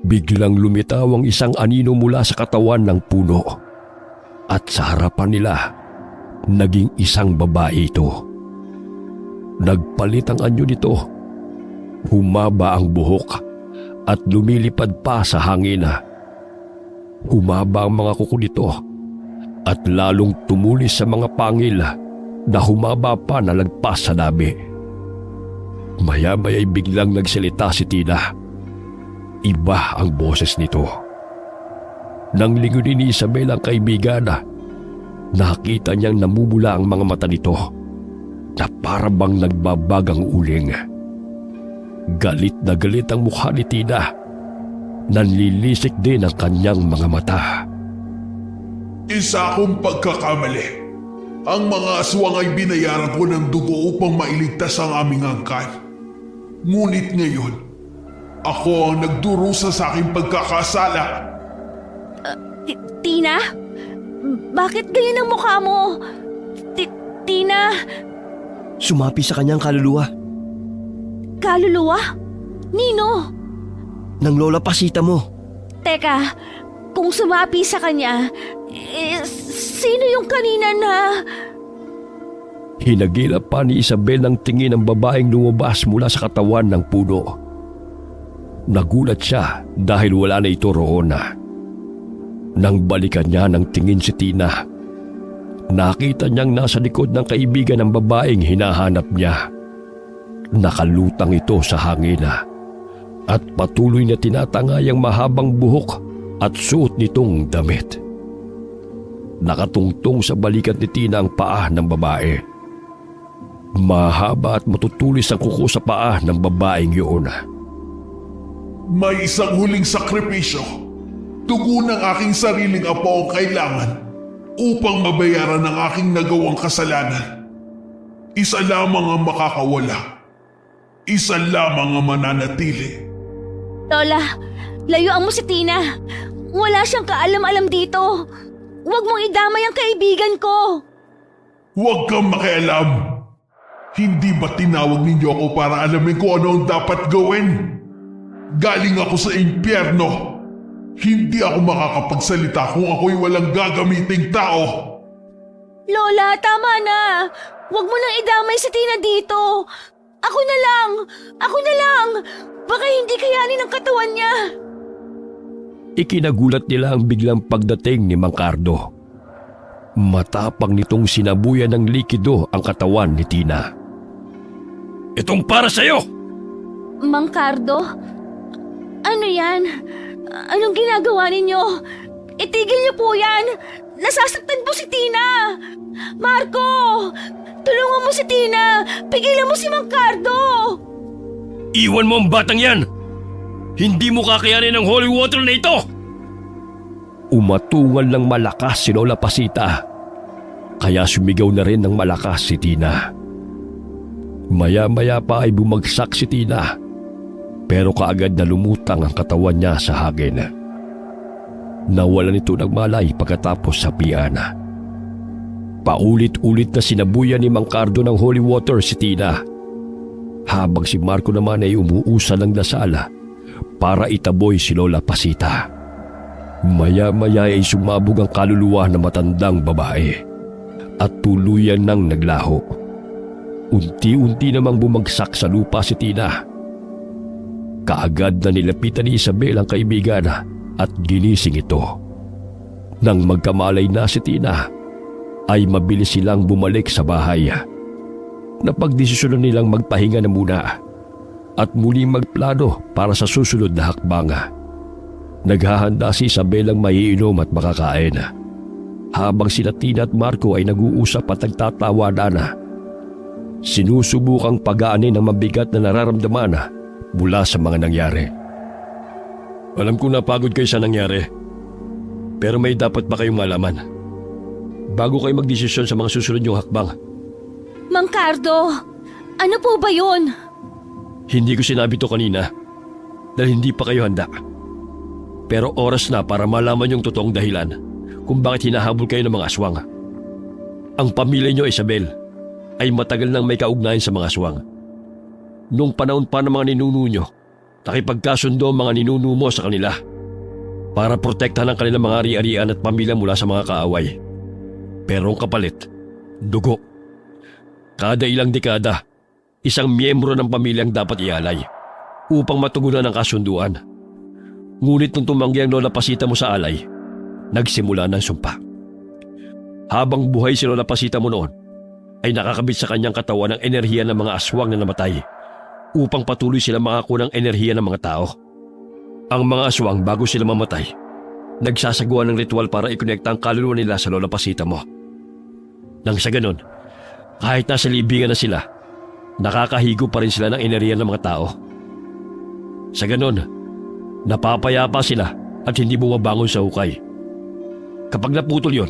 Biglang lumitaw ang isang anino mula sa katawan ng puno at sa harapan nila, naging isang babae ito. Nagpalit ang anyo nito. Humaba ang buhok at lumilipad pa sa hangin. Humaba ang mga kuko nito at lalong tumulis sa mga pangil na humaba pa na lagpas sa labi. Maya-maya'y biglang nagsalita si Tina. Iba ang boses nito. Nang lingunin ni Isabel ang kaibigan, nakita niyang namumula ang mga mata nito na parabang nagbabagang uling. Galit na galit ang mukha ni Tina. Nanlilisik din ang kanyang mga mata. Isa akong pagkakamali. Ang mga aswang ay binayaran ko ng dugo upang mailigtas ang aming angkan. Ngunit ngayon, ako ang nagdurusa sa aking pagkakasala. Tina? Bakit ganyan ang mukha mo? Tina? Sumapi sa kanyang kaluluwa. Kaluluwa? Nino? Ng Lola Pasita mo. Teka, kung sumapi sa kanya, sino yung kanina na... Hinagilap pa ni Isabel ang tingin ng babaeng lumabas mula sa katawan ng puno. Nagulat siya dahil wala na ito roon. Nang balikan niya ng tingin si Tina, nakita niyang nasa likod ng kaibigan ng babaeng hinahanap niya. Nakalutang ito sa hangin at patuloy na tinatangay ang mahabang buhok at suot nitong damit. Nakatungtong sa balikat ni Tina ang paa ng babae. Mahaba at matutulis ang kuko sa paa ng babaeng yun. May isang huling sakripisyo. Dugo ng aking sariling apo ang kailangan upang mabayaran ang aking nagawang kasalanan. Isa lamang ang makakawala. Isa lamang ang mananatili. Lola, layuan mo si Tina. Wala siyang kaalam-alam dito. Huwag mong idamay ang kaibigan ko. Huwag kang makialam. Hindi ba tinawag ninyo ako para alamin kung ano ang dapat gawin? Galing ako sa impyerno. Hindi ako makakapagsalita kung ako'y walang gagamiting tao. Lola, tama na. Huwag mo nang idamay si Tina dito. Ako na lang. Ako na lang. Baka hindi kayanin ang katawan niya. Ikinagulat nila ang biglang pagdating ni Mang Cardo. Matapang nitong sinabuyan ng likido ang katawan ni Tina. Itong para sa'yo! Mang Cardo? Ano yan? Anong ginagawa ninyo? Itigil niyo po yan! Nasasaktan po si Tina! Marco! Tulungan mo si Tina! Pigilan mo si Mang Cardo! Iwan mo ang batang yan! Hindi mo kakayanin ang holy water na ito! Umatungal ng malakas si Lola Pasita. Kaya sumigaw na rin ng malakas si Tina. Maya-maya pa ay bumagsak si Tina. Pero kaagad na lumutang ang katawan niya sa hagin. Nawalan ito ng malay pagkatapos sapian. Paulit-ulit na sinabuyan ni Mang Cardo ng holy water si Tina. Habang si Marco naman ay umuusan ng dasal para itaboy si Lola Pasita. Maya-maya ay sumabog ang kaluluwa ng matandang babae at tuluyan nang naglaho. Unti-unti namang bumagsak sa lupa si Tina. Kaagad na nilapitan ni Isabel ang kaibigan at ginising ito. Nang magkamalay na si Tina, ay mabilis silang bumalik sa bahay. Napagdesisyonan nilang magpahinga na muna at muling magplano para sa susunod na hakbang. Naghahanda si Isabel ang maiinom at makakain. Habang sina Tina at Marco ay nag-uusap at nagtatawanan. Sinusubukang pagaanin ang mabigat na nararamdaman mula sa mga nangyari. Alam kong napagod kayo sa nangyari. Pero may dapat ba kayong malaman bago kayo magdesisyon sa mga susunod niyong hakbang? Mang Cardo, ano po ba yun? Hindi ko sinabi to kanina dahil hindi pa kayo handa. Pero oras na para malaman yung totoong dahilan kung bakit hinahabol kayo ng mga aswang. Ang pamilya niyo, Isabel, ay matagal nang may kaugnayan sa mga aswang. Noong panahon pa ng mga ninuno niyo, nakipagkasundo ang mga ninuno mo sa kanila para protektahan ang kanilang mga ari-arian at pamilya mula sa mga kaaway. Pero ang kapalit, dugo. Kada ilang dekada, isang miyembro ng pamilyang dapat ialay upang matugunan ang kasunduan. Ngunit nung tumanggi ang Lola Pasita mo sa alay, nagsimula ng sumpa. Habang buhay si Lola Pasita mo noon, ay nakakabit sa kanyang katawan ang enerhiya ng mga aswang na namatay upang patuloy sila makako ng enerhiya ng mga tao. Ang mga aswang bago sila mamatay, nagsasagawa ng ritual para ikonekta ang kaluluwa nila sa Lola Pasita mo. Nang sa ganon, kahit nasa libingan na sila, nakakahigo pa rin sila ng enerhiya ng mga tao. Sa ganon, napapayapa sila at hindi bumabangon sa hukay. Kapag naputol yon,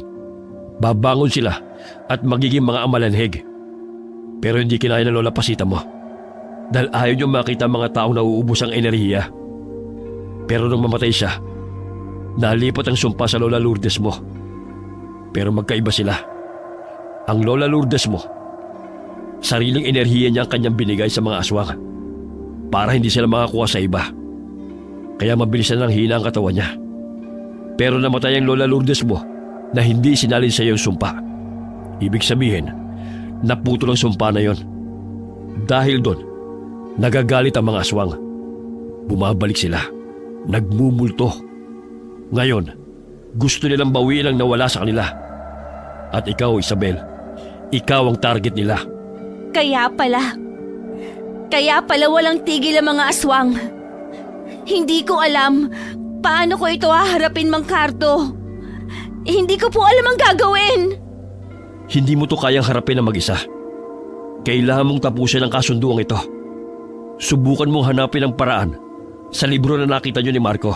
babangon sila at magiging mga amalanheg. Pero hindi kinaya ng Lola Pasita mo dahil ayaw niyo makita mga taong nauubos ang enerhiya. Pero nung mamatay siya, nalipat ang sumpa sa Lola Lourdes mo. Pero magkaiba sila. Ang Lola Lourdes mo, sariling enerhiya niya ang kanyang binigay sa mga aswang para hindi sila makakuha sa iba. Kaya mabilis na lang hina ang katawan niya. Pero namatay ang Lola Lourdes mo na hindi sinalin sa iyo yung sumpa. Ibig sabihin, naputol ang sumpa na yon. Dahil doon, nagagalit ang mga aswang. Bumabalik sila, nagmumulto. Ngayon, gusto nilang bawiin ang nawala sa kanila. At ikaw, Isabel, ikaw ang target nila. Kaya pala walang tigil ang mga aswang. Hindi ko alam paano ko ito haharapin, Mang Cardo. Hindi ko po alam ang gagawin. Hindi mo to kayang harapin na mag-isa. Kailangan mong tapusin ang kasunduang ito. Subukan mong hanapin ang paraan sa libro na nakita niyo ni Marco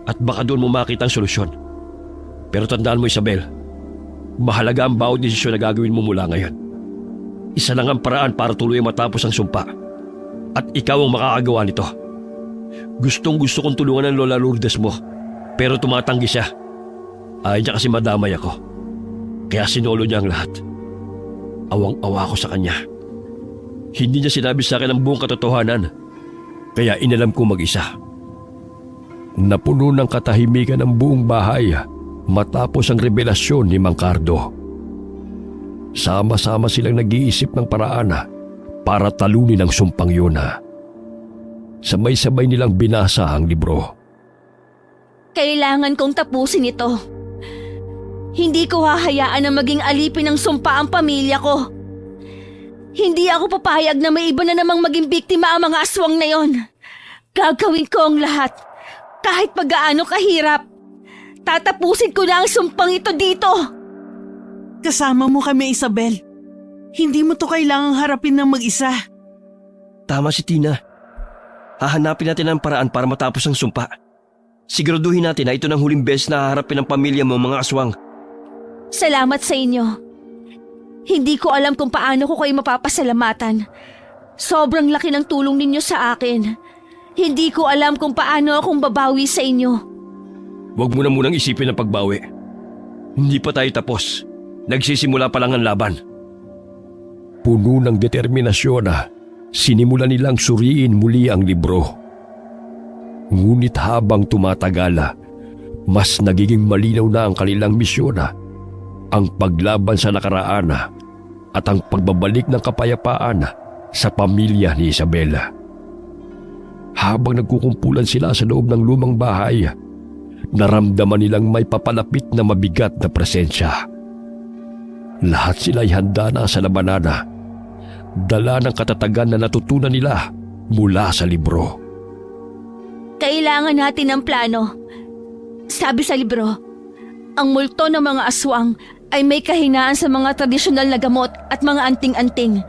at baka doon mo makita ang solusyon. Pero tandaan mo, Isabel, mahalaga ang bawat desisyon na gagawin mo mula ngayon. Isa lang ang paraan para tuluyang matapos ang sumpa at ikaw ang makakagawa nito. Gustong-gusto kong tulungan ng Lola Lourdes mo pero tumatanggi siya. Ayaw niya kasi madamay ako. Kaya sinolo niya ang lahat. Awang-awa ako sa kanya. Hindi niya sinabi sa akin ang buong katotohanan. Kaya inalam ko mag-isa. Napuno ng katahimikan ang buong bahay matapos ang revelasyon ni Mang Cardo. Sama-sama silang nag-iisip ng paraan para talunin ang sumpang yun. Sabay-sabay nilang binasa ang libro. Kailangan kong tapusin ito. Hindi ko hahayaan na maging alipin ng sumpa ang pamilya ko. Hindi ako papayag na may iba na namang maging biktima ang mga aswang na yon. Gagawin ko ang lahat, kahit pag-gaano kahirap. Tatapusin ko na ang sumpang ito dito. Kasama mo kami, Isabel. Hindi mo to kailangang harapin ng mag-isa. Tama si Tina. Hahanapin natin ang paraan para matapos ang sumpa. Siguraduhin natin na ito ng huling beses na haharapin ng pamilya mo, mga aswang. Salamat sa inyo. Hindi ko alam kung paano ko kayo mapapasalamatan. Sobrang laki ng tulong ninyo sa akin. Hindi ko alam kung paano akong babawi sa inyo. Huwag mo na munang isipin ang pagbawi. Hindi pa tayo tapos. Nagsisimula pa lang ang laban. Puno ng determinasyon na sinimulan nilang suriin muli ang libro. Ngunit habang tumatagala, mas nagiging malinaw na ang kanilang misyon na ang paglaban sa nakaraan at ang pagbabalik ng kapayapaan sa pamilya ni Isabela. Habang nagkukumpulan sila sa loob ng lumang bahay, naramdaman nilang may papalapit na mabigat na presensya. Lahat sila'y handa na sa labanana, dala ng katatagan na natutunan nila mula sa libro. Kailangan natin ng plano. Sabi sa libro, ang multo ng mga aswang ay may kahinaan sa mga tradisyonal na gamot at mga anting-anting.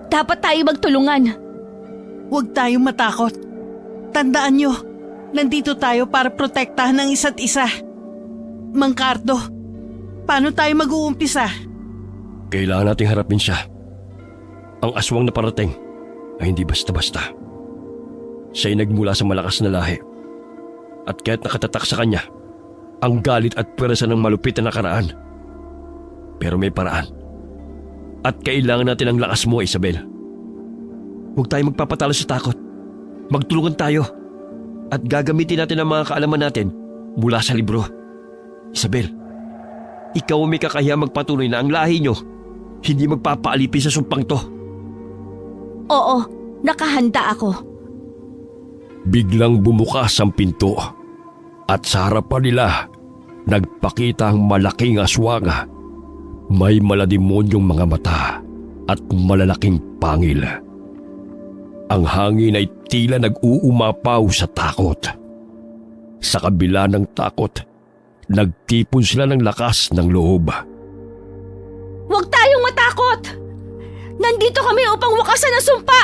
Dapat tayo magtulungan. Huwag tayong matakot. Tandaan nyo, nandito tayo para protektahan ng isa't isa. Mang Cardo, paano tayo mag-uumpisa? Kailangan nating harapin siya. Ang aswang na parating ay hindi basta-basta. Siya'y nagmula sa malakas na lahi. At kahit nakatatak sa kanya, ang galit at pwersa ng malupit na nakaraan. Pero may paraan. At kailangan natin ang lakas mo, Isabel. Huwag tayo magpapatalo sa takot. Magtulungan tayo. At gagamitin natin ang mga kaalaman natin mula sa libro. Isabel, ikaw ang may kakayahang magpatuloy na ang lahi nyo hindi magpapaalipin sa sumpang to. Oo, nakahanda ako. Biglang bumukas ang pinto at sa harapan nila nagpakita ang malaking aswang. May malademonyong mga mata at malalaking pangil. Ang hangin ay tila nag-uumapaw sa takot. Sa kabila ng takot, nagtipon sila ng lakas ng loob. Huwag tayong matakot! Nandito kami upang wakasan ang sumpa!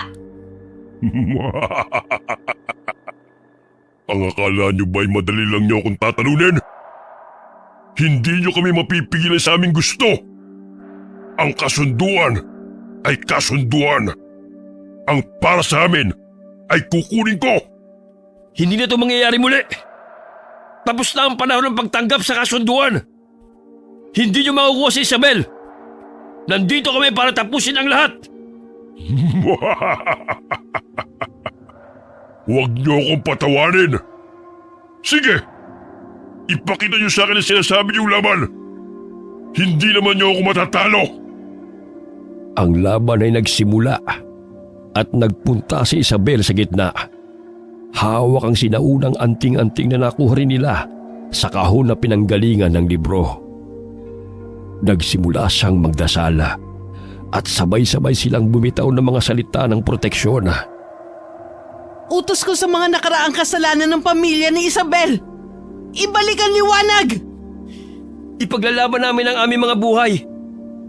Ang akala nyo ba'y madali lang nyo akong tatalunin? Hindi nyo kami mapipigilan sa aming gusto. Ang kasunduan ay kasunduan. Ang para sa amin ay kukunin ko. Hindi na ito mangyayari muli. Tapos na ang panahon ng pagtanggap sa kasunduan. Hindi nyo makukuha si Isabel. Nandito kami para tapusin ang lahat. Huwag niyo akong patawanin. Sige, ipakita niyo sa akin ang sinasabi niyong laban. Hindi naman niyo ako matatalo. Ang laban ay nagsimula at nagpunta si Isabel sa gitna. Hawak ang sinaunang anting-anting na nakuha rin nila sa kahon na pinanggalingan ng libro. Nagsimula siyang magdasala at sabay-sabay silang bumitaw ng mga salita ng proteksyon. Utos ko sa mga nakaraang kasalanan ng pamilya ni Isabel. Ibalik ang liwanag! Ipaglalaban namin ang aming mga buhay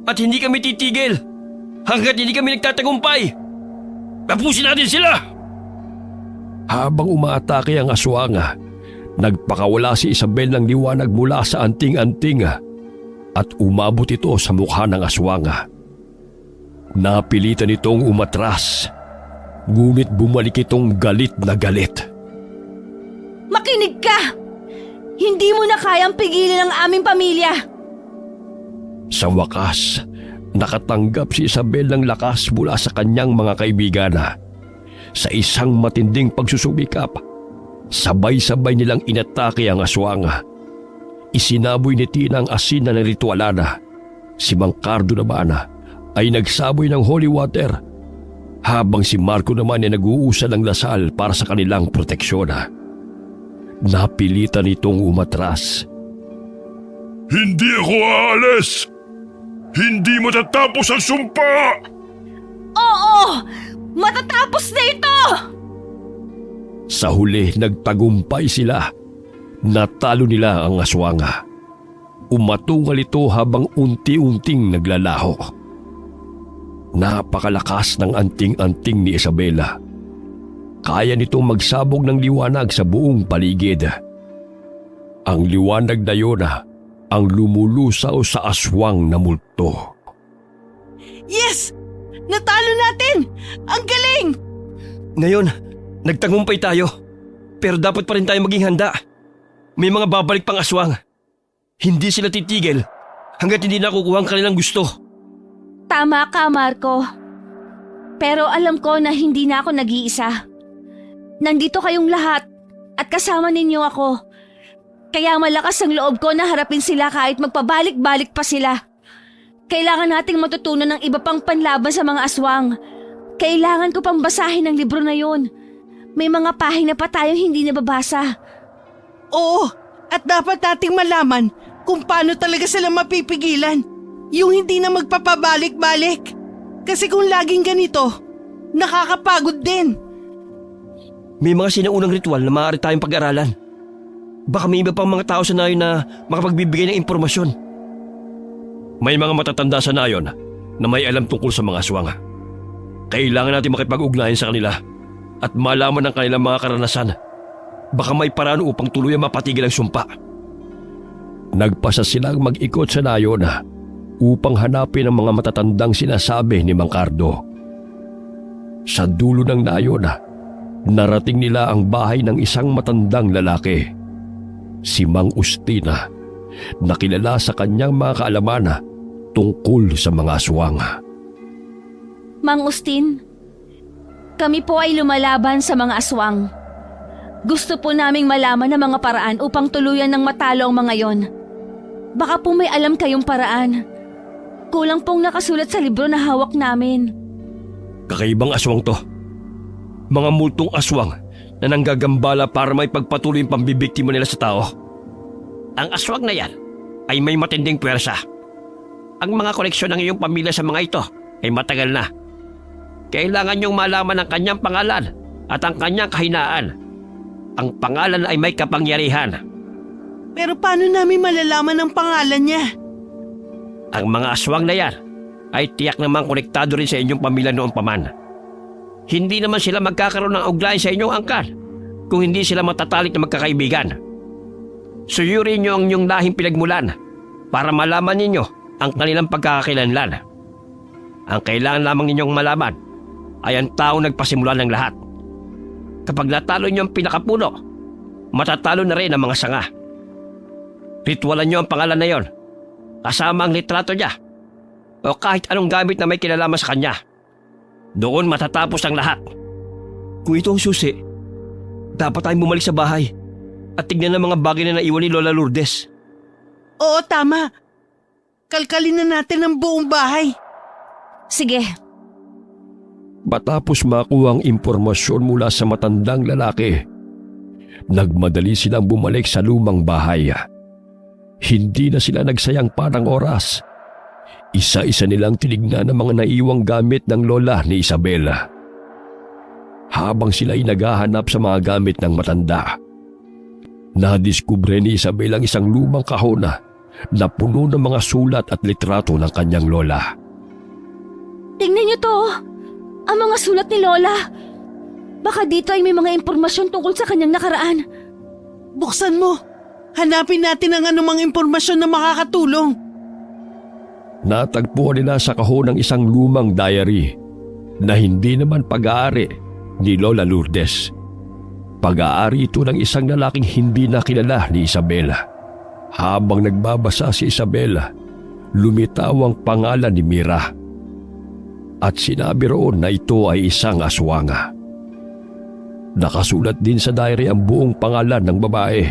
at hindi kami titigil hanggat hindi kami nagtatagumpay. Tapusin natin sila! Habang umaatake ang aswang, nagpakawala si Isabel ng liwanag mula sa anting-anting at umabot ito sa mukha ng aswang. Napilitan itong umatras, ngunit bumalik itong galit na galit. Makinig ka! Hindi mo na kayang pigilan ang aming pamilya! Sa wakas, nakatanggap si Isabel ng lakas mula sa kanyang mga kaibigan. Sa isang matinding pagsusumikap, sabay-sabay nilang inatake ang aswang. Isinaboy ni Tina ang asin na ritualana. Si Mang Cardo naman ay nagsaboy ng holy water, habang si Marco naman ay nag-uusal ng dasal para sa kanilang proteksyon. Napilitan itong umatras. Hindi ako aalis! Hindi matatapos ang sumpa! Oo! Matatapos na ito! Sa huli, nagtagumpay sila. Natalo nila ang aswang. Umatungal ito habang unti-unting naglalaho. Napakalakas ng anting-anting ni Isabela. Kaya nitong magsabog ng liwanag sa buong paligid. Ang liwanag na yun ang lumulusaw sa aswang na multo. Yes! Natalo natin! Ang galing! Ngayon, nagtagumpay tayo. Pero dapat pa rin tayo maging handa. May mga babalik pang aswang. Hindi sila titigil hanggat hindi nakukuha ang kanilang gusto. Tama ka, Marco. Pero alam ko na hindi na ako nag-iisa. Nandito kayong lahat at kasama ninyo ako. Kaya malakas ang loob ko na harapin sila kahit magpabalik-balik pa sila. Kailangan nating matutunan ng iba pang panlaban sa mga aswang. Kailangan ko pang basahin ang libro na yun. May mga pahina pa tayong hindi nababasa. Oo, at dapat nating malaman kung paano talaga sila mapipigilan. Yung hindi na magpapabalik-balik. Kasi kung laging ganito, nakakapagod din. May mga sinaunang ritual na maaari tayong pag-aralan. Baka may iba pang mga tao sa nayon na makapagbibigay ng impormasyon. May mga matatanda sa nayon na may alam tungkol sa mga aswang. Kailangan natin makipag-ugnayan sa kanila at malaman ang kanilang mga karanasan. Baka may paraan upang tuluyang mapatigil ang sumpa. Nagpasa silang mag-ikot sa nayon upang hanapin ang mga matatandang sinasabi ni Mang Cardo. Sa dulo ng nayon, narating nila ang bahay ng isang matandang lalaki, si Mang Ustina, na kilala sa kanyang mga kaalaman tungkol sa mga aswang. Mang Ustin, kami po ay lumalaban sa mga aswang. Gusto po naming malaman ang mga paraan upang tuluyan ng matalo ang mga yon. Baka po may alam kayong paraan. Kulang pong nakasulat sa libro na hawak namin. Kakaibang aswang to. Mga multong aswang na nanggagambala para may pagpatuloy yung pambibiktima nila sa tao. Ang aswang na yan ay may matinding puwersa. Ang mga koleksyon ng iyong pamilya sa mga ito ay matagal na. Kailangan niyong malaman ang kanyang pangalan at ang kanyang kahinaan. Ang pangalan ay may kapangyarihan. Pero paano namin malalaman ang pangalan niya? Ang mga aswang na yan ay tiyak namang konektado rin sa inyong pamilya noong paman. Hindi naman sila magkakaroon ng ugnayan sa inyong angkan kung hindi sila matatalik na magkakaibigan. Suyurin niyo ang inyong lahing pinagmulan para malaman ninyo ang kanilang pagkakakilanlan. Ang kailangan lamang ninyong malaman ay ang taong nagpasimula ng lahat. Kapag natalo niyo ang pinakapuno, matatalo na rin ang mga sanga. Ritualan niyo ang pangalan na yon, kasama ang litrato niya, o kahit anong gamit na may kinalaman sa kanya. Doon matatapos ang lahat. Kung ito ang susi, dapat tayong bumalik sa bahay at tignan ang mga bagay na naiwan ni Lola Lourdes. Oo, tama. Kalkalin na natin ang buong bahay. Sige. Matapos makuha ang impormasyon mula sa matandang lalaki, nagmadali silang bumalik sa lumang bahay. Hindi na sila nagsayang parang oras. Isa-isa nilang tinignan ang mga naiwang gamit ng lola ni Isabela. Habang sila'y naghahanap sa mga gamit ng matanda, nadiskubre ni Isabela ang isang lumang kahon na puno ng mga sulat at litrato ng kanyang lola. Tingnan niyo to. Ang mga sulat ni Lola. Baka dito ay may mga impormasyon tungkol sa kanyang nakaraan. Buksan mo. Hanapin natin ang anumang impormasyon na makakatulong. Natagpuan nila sa kahon ng isang lumang diary na hindi naman pag-aari ni Lola Lourdes. Pag-aari ito ng isang lalaking hindi na kilala ni Isabela. Habang nagbabasa si Isabela, lumitaw ang pangalan ni Mira. At sinabi roon na ito ay isang aswanga. Nakasulat din sa diary ang buong pangalan ng babae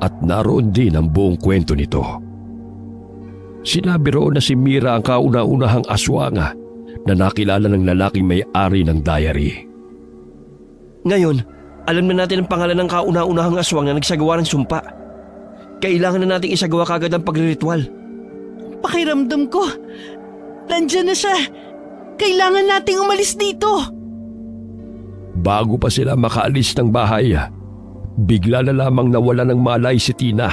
at naroon din ang buong kwento nito. Sinabi roon na si Mira ang kauna-unahang aswanga na nakilala ng lalaking may-ari ng diary. Ngayon, alam na natin ang pangalan ng kauna-unahang aswang na nagsagawa ng sumpa. Kailangan na nating isagawa kagad ang pagriritual. Pakiramdam ko, nandyan na siya. Kailangan nating umalis dito. Bago pa sila makaalis ng bahay, bigla na lamang nawala ng malay si Tina.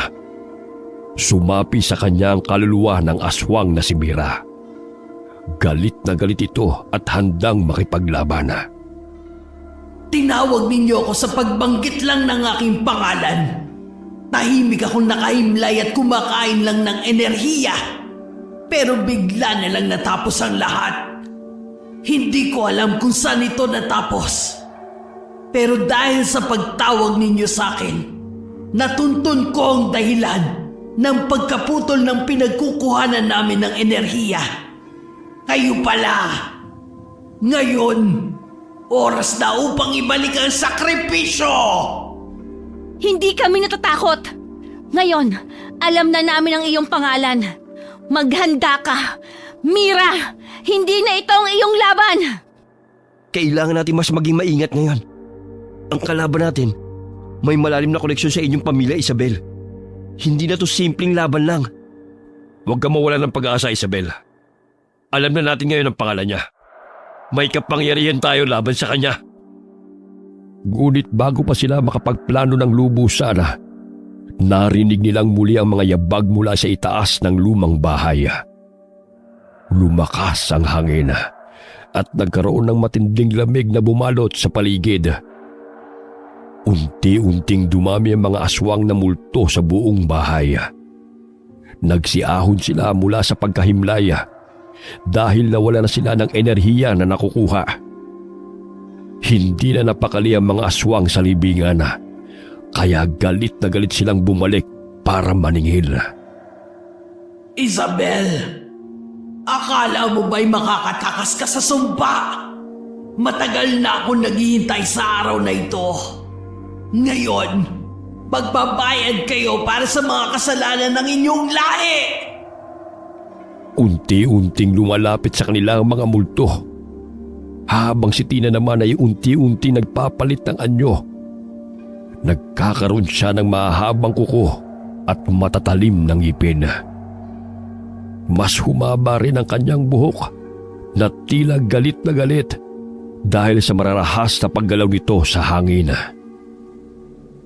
Sumapi sa kanya ang kaluluwa ng aswang na si Mira. Galit na galit ito at handang makipaglaban. Tinawag ninyo ako sa pagbanggit lang ng aking pangalan. Tahimik akong nakahimlay at kumakain lang ng enerhiya. Pero bigla na lang natapos ang lahat. Hindi ko alam kung saan ito natapos. Pero dahil sa pagtawag ninyo sa akin, natuntun ko ang dahilan ng pagkaputol ng pinagkukuhanan namin ng enerhiya. Kayo pala. Ngayon, oras na upang ibalik ang sakripisyo! Hindi kami natatakot. Ngayon, alam na namin ang iyong pangalan. Maghanda ka. Mira, hindi na ito ang iyong laban. Kailangan natin mas maging maingat ngayon. Ang kalaban natin, may malalim na koneksyon sa inyong pamilya, Isabel. Hindi na to simpleng laban lang. Huwag ka mawala ng pag-asa, Isabel. Alam na natin ngayon ang pangalan niya. May kapangyarihan tayo laban sa kanya. Ngunit bago pa sila makapagplano ng lubusan, narinig nilang muli ang mga yabag mula sa itaas ng lumang bahay. Lumakas ang hangin at nagkaroon ng matinding lamig na bumalot sa paligid. Unti-unting dumami ang mga aswang na multo sa buong bahay. Nagsiahon sila mula sa pagkahimlay dahil nawala na sila ng enerhiya na nakukuha. Hindi na napakali ang mga aswang sa libingan, kaya galit na galit silang bumalik para maningil. Isabel, akala mo ba'y makakatakas ka sa sumpa? Matagal na akong naghihintay sa araw na ito. Ngayon, magbabayad kayo para sa mga kasalanan ng inyong lahi. Unti-unting lumalapit sa kanila ang mga multo, habang si Tina naman ay unti-unti nagpapalit ng anyo. Nagkakaroon siya ng mahabang kuko at matatalim ng ngipin. Mas humaba rin ang kanyang buhok na tila galit na galit dahil sa mararahas na paggalaw nito sa hangin.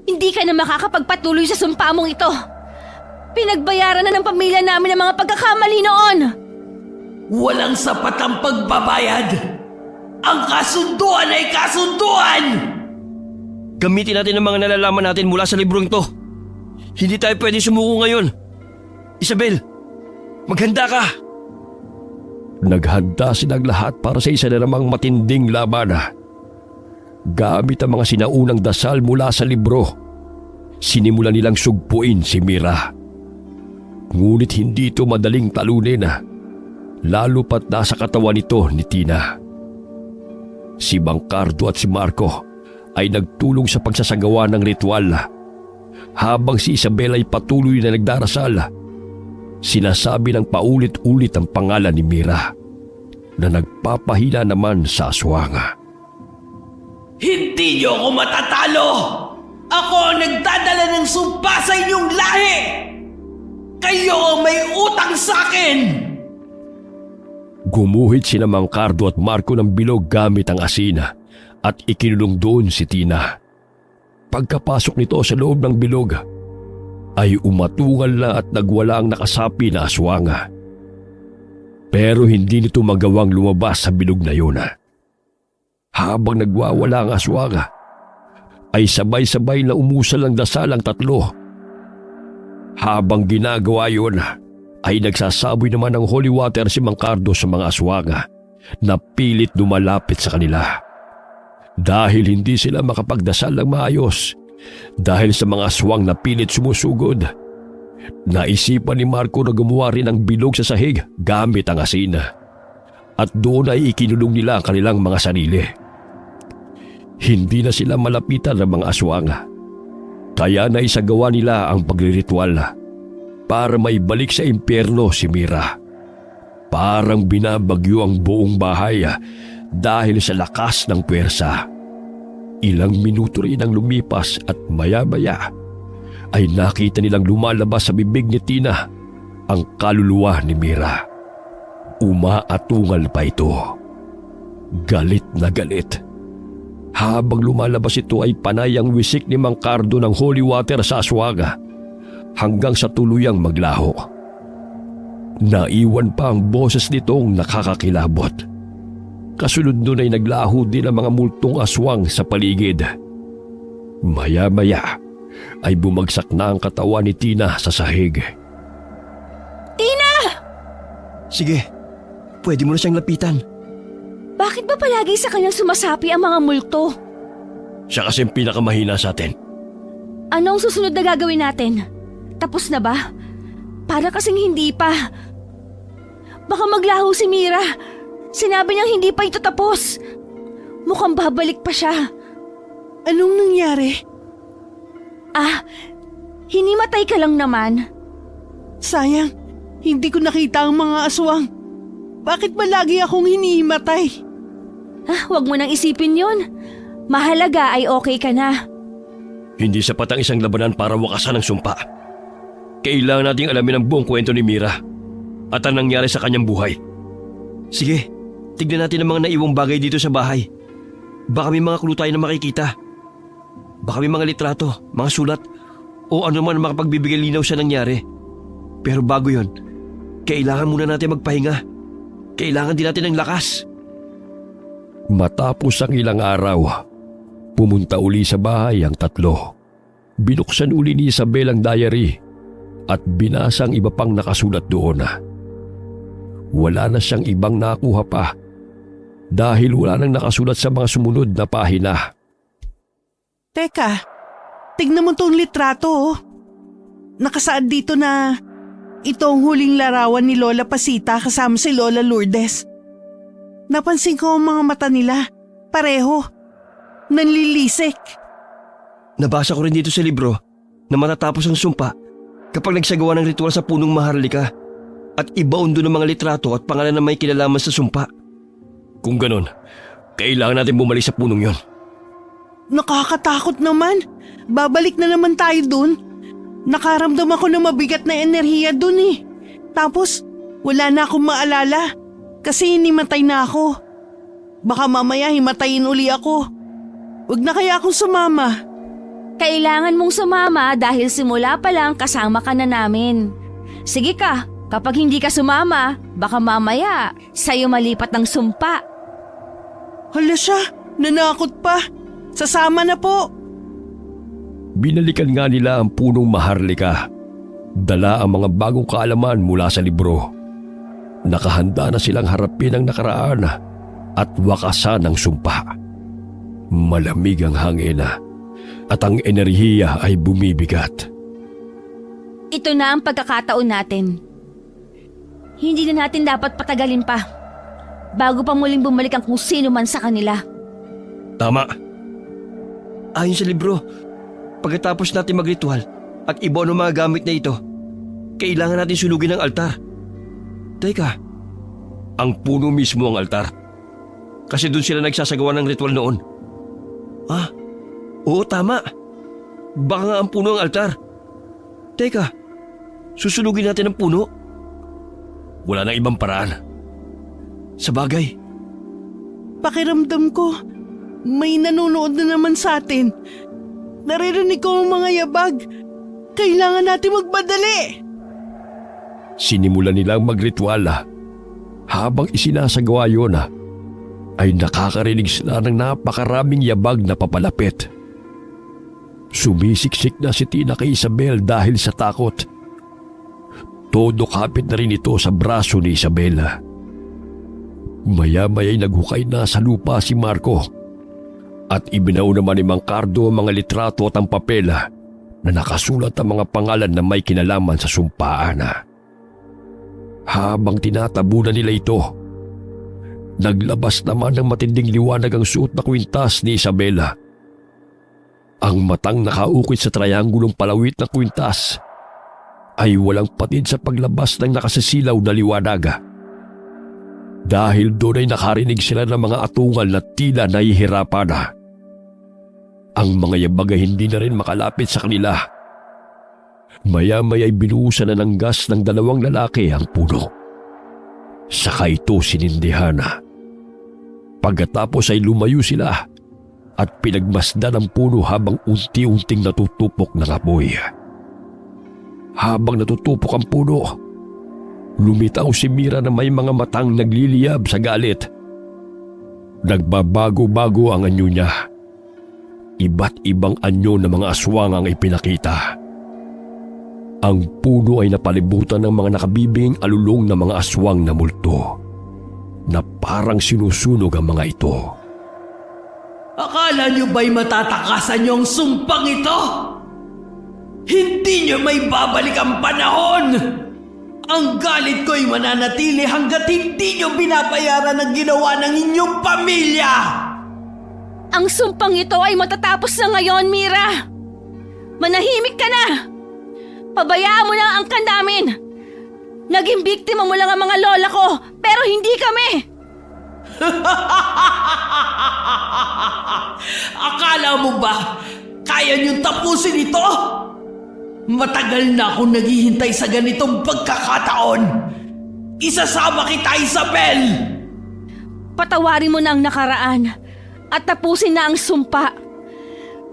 Hindi ka na makakapagpatuloy sa sumpa mong ito. Pinagbayaran na ng pamilya namin ang mga pagkakamali noon. Walang sapat ang pagbabayad. Ang kasunduan ay kasunduan! Gamitin natin ang mga nalalaman natin mula sa librong ito. Hindi tayo pwede sumuko ngayon. Isabel, maghanda ka! Naghanda silang lahat para sa isa na namang matinding laban. Gamit ang mga sinaunang dasal mula sa libro, sinimulan nilang sugpuin si Mira. Ngunit hindi ito madaling talunin, lalo pat nasa katawan nito ni Tina. Si Bangcardo at si Marco ay nagtulong sa pagsasagawa ng ritual. Habang si Isabel ay patuloy na nagdarasal, sinasabi ng paulit-ulit ang pangalan ni Mira na nagpapahina naman sa aswang. Hindi niyo ako matatalo! Ako ang nagdadala ng sumpa sa inyong lahi! Kayo ang may utang sa akin! Gumuhit sina Bangcardo at Marco ng bilog gamit ang asina at ikinulong doon si Tina. Pagkapasok nito sa loob ng bilog, ay umatungal na at nagwala ang nakasapi na aswang. Pero hindi nito magawang lumabas sa bilog na yun. Habang nagwawala ang aswang, ay sabay-sabay na umusal ang dasal ang tatlo. Habang ginagawa yun, ay nagsasaboy naman ng holy water si Bangcardo sa mga aswang na pilit lumalapit sa kanila. Dahil hindi sila makapagdasal ng maayos dahil sa mga aswang na pilit sumusugod, naisipan ni Marco na gumawa rin ng bilog sa sahig gamit ang asin. At doon ay ikinulong nila ang kanilang mga sarili. Hindi na sila malapitan ng mga aswang, kaya naisagawa nila ang pagriritual para maibalik sa impyerno si Mira. Parang binabagyo ang buong bahay dahil sa lakas ng puwersa. Ilang minuto rin ang lumipas at maya-maya ay nakita nilang lumalabas sa bibig ni Tina ang kaluluwa ni Mira. Umaatungal pa ito. Galit na galit. Habang lumalabas ito ay panay ang wisik ni Bangcardo ng holy water sa aswaga hanggang sa tuluyang maglaho. Naiwan pa ang boses nitong nakakakilabot. Kasunod nun ay naglaho din ang mga multong aswang sa paligid. Maya-maya ay bumagsak na ang katawan ni Tina sa sahig. Tina! Sige, pwede mo na siyang lapitan. Bakit ba palagi sa kanyang sumasapi ang mga multo? Siya kasi ang pinakamahina sa atin. Anong susunod na gagawin natin? Tapos na ba? Para kasing hindi pa. Baka maglaho si Mira. Sinabi niyang hindi pa ito tapos. Mukhang babalik pa siya. Anong nangyari? Hinimatay ka lang naman. Sayang, hindi ko nakita ang mga aswang. Bakit ba lagi akong hinihimatay? Huwag mo nang isipin yun. Mahalaga ay okay ka na. Hindi sapat ang isang labanan para wakasan ang sumpa. Kailangan nating alamin ang buong kwento ni Mira at ang nangyari sa kanyang buhay. Sige, tignan natin ang mga naiwang bagay dito sa bahay. Baka may mga clue tayo na makikita. Baka may mga litrato, mga sulat, o ano man makapagbibigay linaw sa nangyari. Pero bago yon, kailangan muna natin magpahinga. Kailangan din natin ng lakas. Matapos ang ilang araw, pumunta uli sa bahay ang tatlo. Binuksan uli ni Isabel ang diary at binasa ang iba pang nakasulat doon. Wala na siyang ibang nakuha pa dahil wala nang nakasulat sa mga sumunod na pahina. Teka, tignan mo tong litrato oh. Nakasaad dito na ito ang huling larawan ni Lola Pasita kasama si Lola Lourdes. Napansin ko ang mga mata nila, pareho, nanlilisik. Nabasa ko rin dito sa libro na matatapos ang sumpa kapag nagsagawa ng ritual sa punong maharlika at ibaon doon ang mga litrato at pangalan na may kinalaman sa sumpa. Kung ganon, kailangan natin bumalik sa punong yon. Nakakatakot naman. Babalik na naman tayo dun. Nakaramdam ako ng mabigat na enerhiya dun eh. Tapos, wala na akong maalala kasi hinimatay na ako. Baka mamaya himatayin uli ako. Huwag na kaya akong sumama. Kailangan mong sumama dahil simula pa lang kasama ka na namin. Sige ka, kapag hindi ka sumama, baka mamaya sa'yo malipat ang sumpa. Hala siya, nanakot pa. Sasama na po. Binalikan nga nila ang punong maharlika. Dala ang mga bagong kaalaman mula sa libro. Nakahanda na silang harapin ang nakaraan at wakasan ang sumpa. Malamig ang hangin at ang enerhiya ay bumibigat. Ito na ang pagkakataon natin. Hindi na natin dapat patagalin pa bago pa muling bumalik ang kung sino man sa kanila. Tama. Ayon sa libro, pagkatapos natin magritual at ibaon ang mga gamit na ito, kailangan natin sunugin ang altar. Teka, Ang puno mismo ang altar. kasi doon sila nagsasagawa ng ritual noon. Oo, tama. Baka nga ang puno ang altar. Teka, susunugin natin ang puno? Wala nang ibang paraan. Sa bagay, Pakiramdam ko, may nanonood na naman sa atin. Naririnig ko ang mga yabag. Kailangan natin magmadali. Sinimulan nilang magritual. Habang isinasagawa yun, ay nakakarinig sila ng napakaraming yabag na papalapit. Sumisiksik na si Tina kay Isabel dahil sa takot. Todo kapit na rin ito sa braso ni Isabel. Maya-maya'y naghukay na sa lupa si Marco at ibinaw naman ni Mang Cardo ang mga litrato at ang papel na nakasulat ang mga pangalan na may kinalaman sa sumpaan. Habang tinatabunan nila ito, naglabas naman ng matinding liwanag ang suot na kwintas ni Isabela. Ang matang nakaukit sa triangulong palawit ng kwintas ay walang patid sa paglabas ng nakasisilaw na liwanag. Dahil doon ay nakarinig sila ng mga atungal na tila nahihirapan. Ang mga yabag ay hindi na rin makalapit sa kanila. Maya-maya ay binuhusan na ng gas ng dalawang lalaki ang puno. Saka ito sinindihan. Pagkatapos ay lumayo sila at pinagmasdan ang puno habang unti-unting natutupok ng apoy. Habang natutupok ang puno, lumitaw si Mira na may mga matang nagliliyab sa galit. Nagbabago-bago ang anyo niya. iba't ibang anyo ng mga aswang ang ipinakita. Ang puno ay napalibutan ng mga nakabibinging alulong na mga aswang na multo na parang sinusunog ang mga ito. Akala nyo ba'y matatakasan yung sumpang ito? Hindi nyo may babalik ang panahon! Ang galit ko'y mananatili hanggat hindi nyo binabayaran ang ginawa ng inyong pamilya! Ang sumpang ito ay matatapos na ngayon, Mira! Manahimik ka na! Pabayaan mo na ang angkan namin! Naging biktima mo lang ang mga lola ko, pero hindi kami! Akala mo ba kaya niyong tapusin ito? Matagal na akong naghihintay sa ganitong pagkakataon. Isasama kita, Isabel! Patawarin mo na ang nakaraan at tapusin na ang sumpa.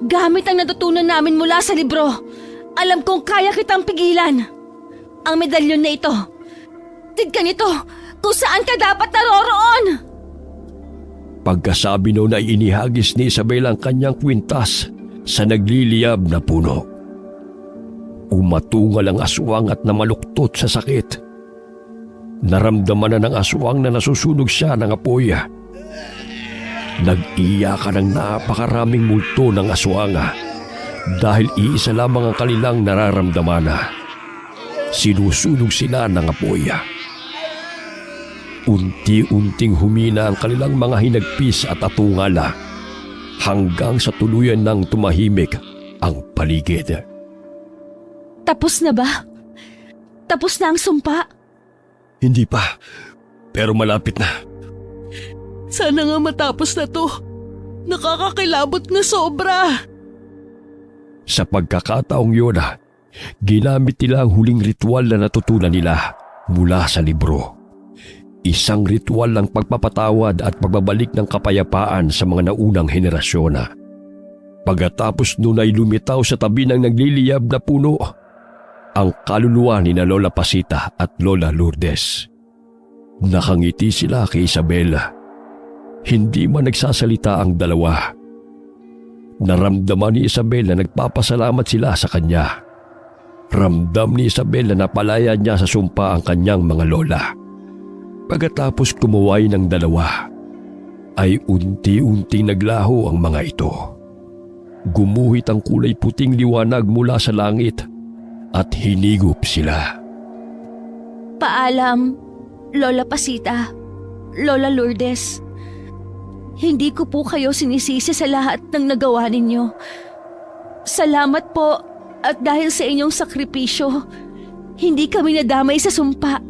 Gamit ang natutunan namin mula sa libro, alam kong kaya kitang pigilan. Ang medalyon na ito, tignan ito kung saan ka dapat naroroon. Pagkasabi noon ay inihagis ni Isabel ang kanyang kwintas sa nagliliyab na puno. Umatungal ang aswang at namaluktot sa sakit. Naramdaman na ng aswang na nasusunog siya ng apoy. Nag-iyakan ng napakaraming multo ng aswang dahil iisa lamang ang kanilang nararamdaman. Sinusunog sila ng apoy. Unti-unting humina ang kanilang mga hinagpis at atungala hanggang sa tuluyan ng tumahimik ang paligid. Tapos na ba? Tapos na ang sumpa? Hindi pa, pero malapit na. Sana nga matapos na to. Nakakakilabot na sobra. Sa pagkakataong yun, ginamit nila ang huling ritual na natutunan nila mula sa libro. Isang ritual ng pagpapatawad at pagbabalik ng kapayapaan sa mga naunang henerasyon. Pagkatapos nun ay lumitaw sa tabi ng nagliliyab na puno ang kaluluwa ni na Lola Pasita at Lola Lourdes. Nakangiti sila kay Isabela. Hindi man nagsasalita ang dalawa. Naramdaman ni Isabel na nagpapasalamat sila sa kanya. Ramdam ni Isabel na napalaya niya sa sumpa ang kanyang mga lola. Pagkatapos kumuway ng dalawa, ay unti-unting naglaho ang mga ito. Gumuhit ang kulay puting liwanag mula sa langit at hinigop sila. Paalam, Lola Pasita, Lola Lourdes. Hindi ko po kayo sinisisi sa lahat ng nagawa ninyo. Salamat po at dahil sa inyong sakripisyo, hindi kami nadamay sa sumpa.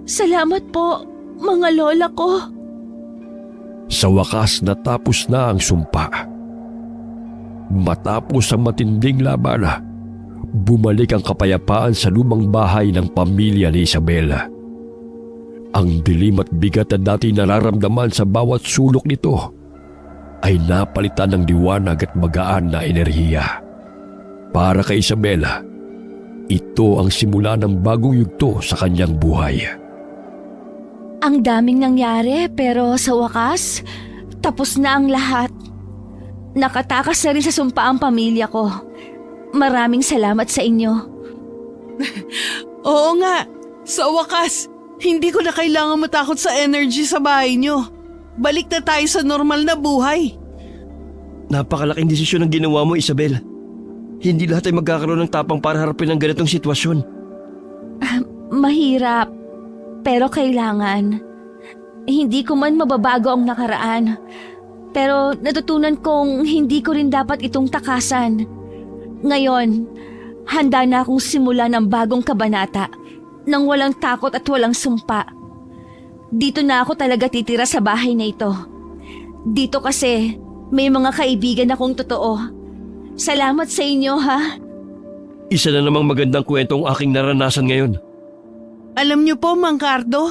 Salamat po, mga lola ko. Sa wakas natapos na ang sumpa. Matapos ang matinding laban, bumalik ang kapayapaan sa lumang bahay ng pamilya ni Isabela. Ang dilim at bigat na dati nararamdaman sa bawat sulok nito ay napalitan ng liwanag at magaan na enerhiya. Para kay Isabela, ito ang simula ng bagong yugto sa kanyang buhay. Ang daming nangyari pero sa wakas, tapos na ang lahat. Nakatakas na rin sa sumpa ang pamilya ko. Maraming salamat sa inyo. Oo nga, sa wakas, hindi ko na kailangan matakot sa energy sa bahay nyo. Balik na tayo sa normal na buhay. Napakalaking desisyon ang ginawa mo, Isabel. Hindi lahat ay magkakaroon ng tapang para harapin ang ganitong sitwasyon. Mahirap, pero kailangan. Hindi ko man mababago ang nakaraan. Pero natutunan kong hindi ko rin dapat itong takasan. Ngayon, handa na akong simula ng bagong kabanata nang walang takot at walang sumpa. Dito na ako talaga titira sa bahay na ito. Dito kasi may mga kaibigan akong totoo. Salamat sa inyo, ha? Isa na namang magandang kwento ang aking naranasan ngayon. Alam nyo po, Mang Cardo,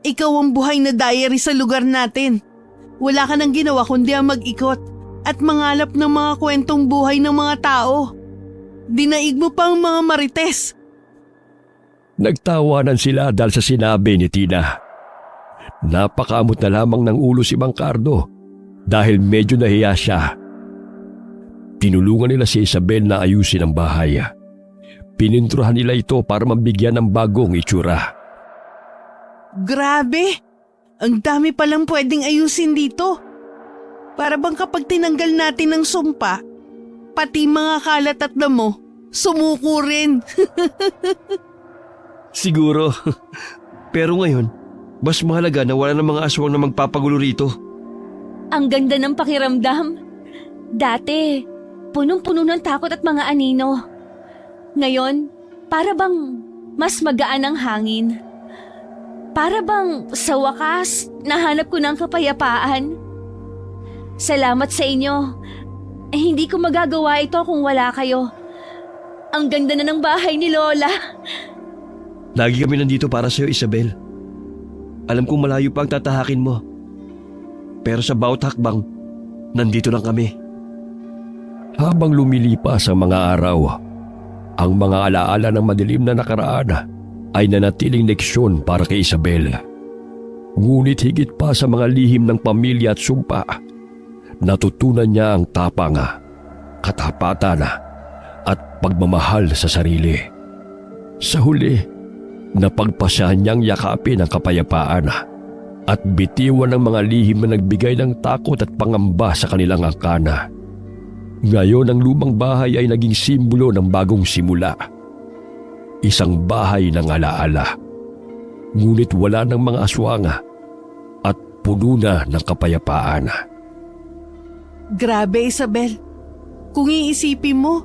ikaw ang buhay na diary sa lugar natin. Wala ka nang ginawa kundi ang mag-ikot at mangalap ng mga kwentong buhay ng mga tao. Dinaig mo pa ang mga marites. Nagtawanan sila dahil sa sinabi ni Tina. Napakamot na lamang ng ulo si Mang Cardo dahil medyo nahiya siya. Tinulungan nila si Isabel na ayusin ang bahay. Pininturahan nila ito para mabigyan ng bagong itsura. Grabe! Ang dami palang pwedeng ayusin dito. Para bang kapag tinanggal natin ng sumpa, pati mga kalat at damo, sumuko rin. Siguro. Pero ngayon, mas mahalaga na wala ng mga aswang na magpapagulo rito. Ang ganda ng pakiramdam. Dati, punong-puno ng takot at mga anino. Ngayon, para bang mas magaan ang hangin. Para bang sa wakas, nahanap ko ng kapayapaan. Salamat sa inyo. Hindi ko magagawa ito kung wala kayo. Ang ganda na ng bahay ni Lola. Lagi kami nandito para sa'yo, Isabel. Alam kong malayo pa ang tatahakin mo. Pero sa bawat hakbang, nandito lang kami. Habang lumilipas ang mga araw, ang mga alaala ng madilim na nakaraan ay nanatiling leksyon para kay Isabel. Ngunit higit pa sa mga lihim ng pamilya at sumpa, natutunan niya ang tapang, katapatan at pagmamahal sa sarili. Sa huli, napagpasyahan niyang yakapin ang kapayapaan at bitiwan ng mga lihim na nagbigay ng takot at pangamba sa kanilang angkana. Ngayon ang lumang bahay ay naging simbolo ng bagong simula. Isang bahay ng alaala. Ngunit wala ng mga aswang at puno na ng kapayapaan. Grabe, Isabel. Kung iisipin mo,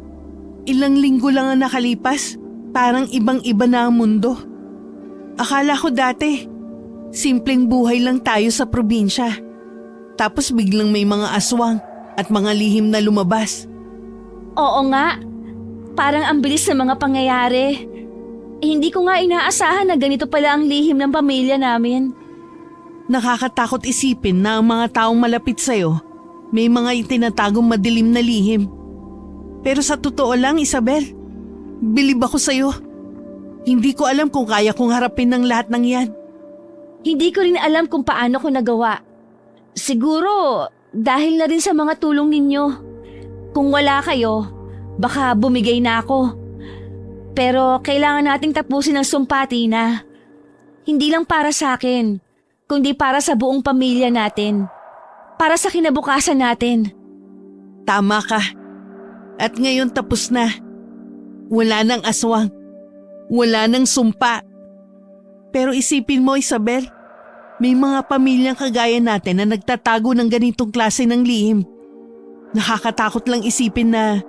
ilang linggo lang ang nakalipas, parang ibang-iba na ang mundo. Akala ko dati, simpleng buhay lang tayo sa probinsya. Tapos biglang may mga aswang at mga lihim na lumabas. Oo nga, parang ang bilis ng mga pangyayari. Hindi ko nga inaasahan na ganito pala ang lihim ng pamilya namin. Nakakatakot isipin na ang mga taong malapit sa'yo may mga itinatagong madilim na lihim. Pero sa totoo lang, Isabel, bilib ako sa'yo. Hindi ko alam kung kaya kong harapin ng lahat ng yan. Hindi ko rin alam kung paano ko nagawa. Siguro dahil na rin sa mga tulong ninyo. Kung wala kayo, baka bumigay na ako. Pero kailangan nating tapusin ang sumpati na. Hindi lang para sa akin, kundi para sa buong pamilya natin. Para sa kinabukasan natin. Tama ka. At ngayon tapos na. Wala nang aswang. Wala nang sumpa. Pero isipin mo, Isabel, may mga pamilyang kagaya natin na nagtatago ng ganitong klase ng lihim. Nakakatakot lang isipin na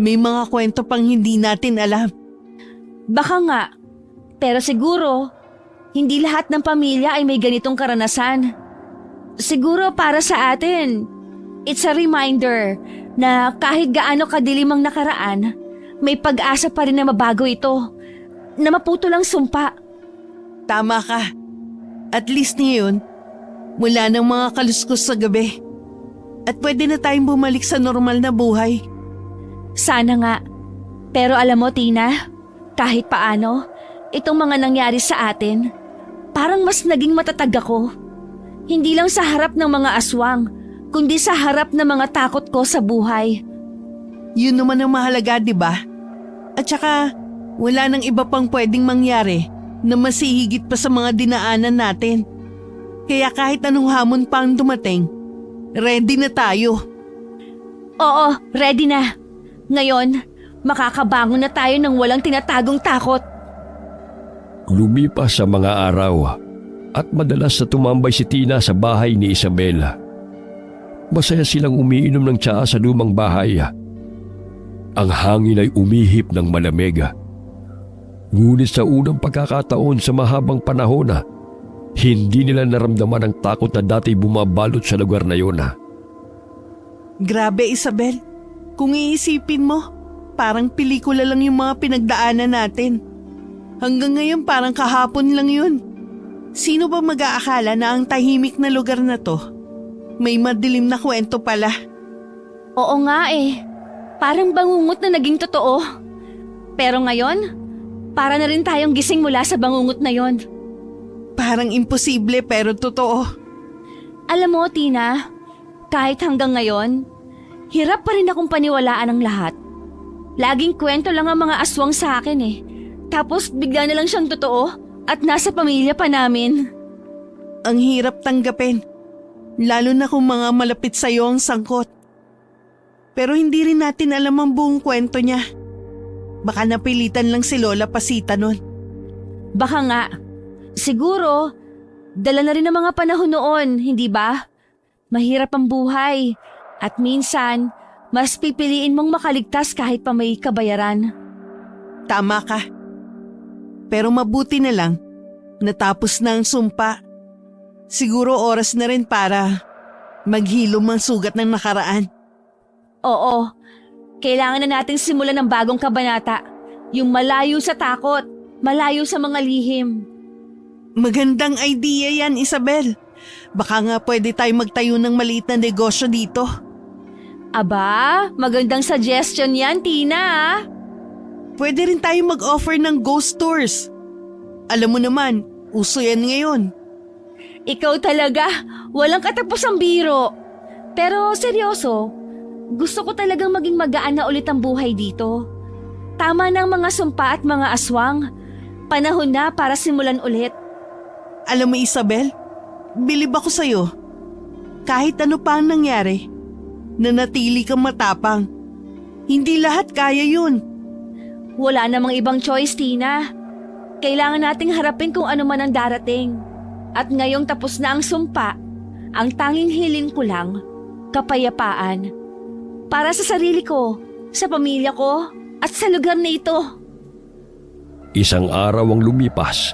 may mga kwento pang hindi natin alam. Baka nga, pero siguro, hindi lahat ng pamilya ay may ganitong karanasan. Siguro para sa atin, it's a reminder na kahit gaano kadilim ang nakaraan, may pag-asa pa rin na mabago ito, na maputo lang sumpa. Tama ka. At least ngayon, wala nang mga kaluskos sa gabi. At pwede na tayong bumalik sa normal na buhay. Sana nga. Pero alam mo, Tina, kahit paano, itong mga nangyari sa atin, parang mas naging matatag ako. Hindi lang sa harap ng mga aswang, kundi sa harap ng mga takot ko sa buhay. Yun naman ang mahalaga, di ba? At saka, wala nang iba pang pwedeng mangyari na masihigit pa sa mga dinaanan natin. Kaya kahit anong hamon pa ang dumating, ready na tayo. Oo, ready na. Ngayon, makakabangon na tayo ng walang tinatagong takot. Lumipas sa mga araw at madalas na tumambay si Tina sa bahay ni Isabel. Masaya silang umiinom ng tsaa sa lumang bahay. Ang hangin ay umihip ng malamig. Ngunit sa unang pagkakataon sa mahabang panahon, hindi nila naramdaman ang takot na dati bumabalot sa lugar na yun. Grabe, Isabel. Kung iisipin mo, parang pelikula lang yung mga pinagdaanan natin. Hanggang ngayon parang kahapon lang yun. Sino ba mag-aakala na ang tahimik na lugar na to may madilim na kwento pala? Oo nga eh. Parang bangungot na naging totoo. Pero ngayon, para na rin tayong gising mula sa bangungot na yon. Parang imposible pero totoo. Alam mo, Tina, kahit hanggang ngayon, Hirap pa rin akong paniwalaan ang lahat. Laging kwento lang ang mga aswang sa akin eh. Tapos bigla na lang siyang totoo at nasa pamilya pa namin. Ang hirap tanggapin, lalo na kung mga malapit sa'yo ang sangkot. Pero hindi rin natin alam ang buong kwento niya. Baka napilitan lang si Lola Pasita nun. Baka nga. Siguro, dala na rin ng mga panahon noon, hindi ba? Mahirap ang buhay. At minsan, mas pipiliin mong makaligtas kahit pa may kabayaran. Tama ka. Pero mabuti na lang, natapos na ang sumpa. Siguro oras na rin para maghilom ang sugat ng nakaraan. Oo, kailangan na nating simulan ng bagong kabanata. Yung malayo sa takot, malayo sa mga lihim. Magandang idea yan, Isabel. Baka nga pwede tayo magtayo ng maliit na negosyo dito. Aba, magandang suggestion yan, Tina. Pwede rin tayo mag-offer ng ghost tours. Alam mo naman, uso yan ngayon. Ikaw talaga, walang katapusang biro. Pero seryoso, gusto ko talagang maging magaan na ulit ang buhay dito. Tama na ang mga sumpa at mga aswang. Panahon na para simulan ulit. Alam mo, Isabel, bilib ako sa'yo. Kahit ano pa ang nangyari, nanatili kang matapang. Hindi lahat kaya yun. Wala namang ibang choice, Tina. Kailangan nating harapin kung ano man ang darating. At ngayong tapos na ang sumpa, ang tanging hiling ko lang, kapayapaan. Para sa sarili ko, sa pamilya ko, at sa lugar na ito. Isang araw ang lumipas,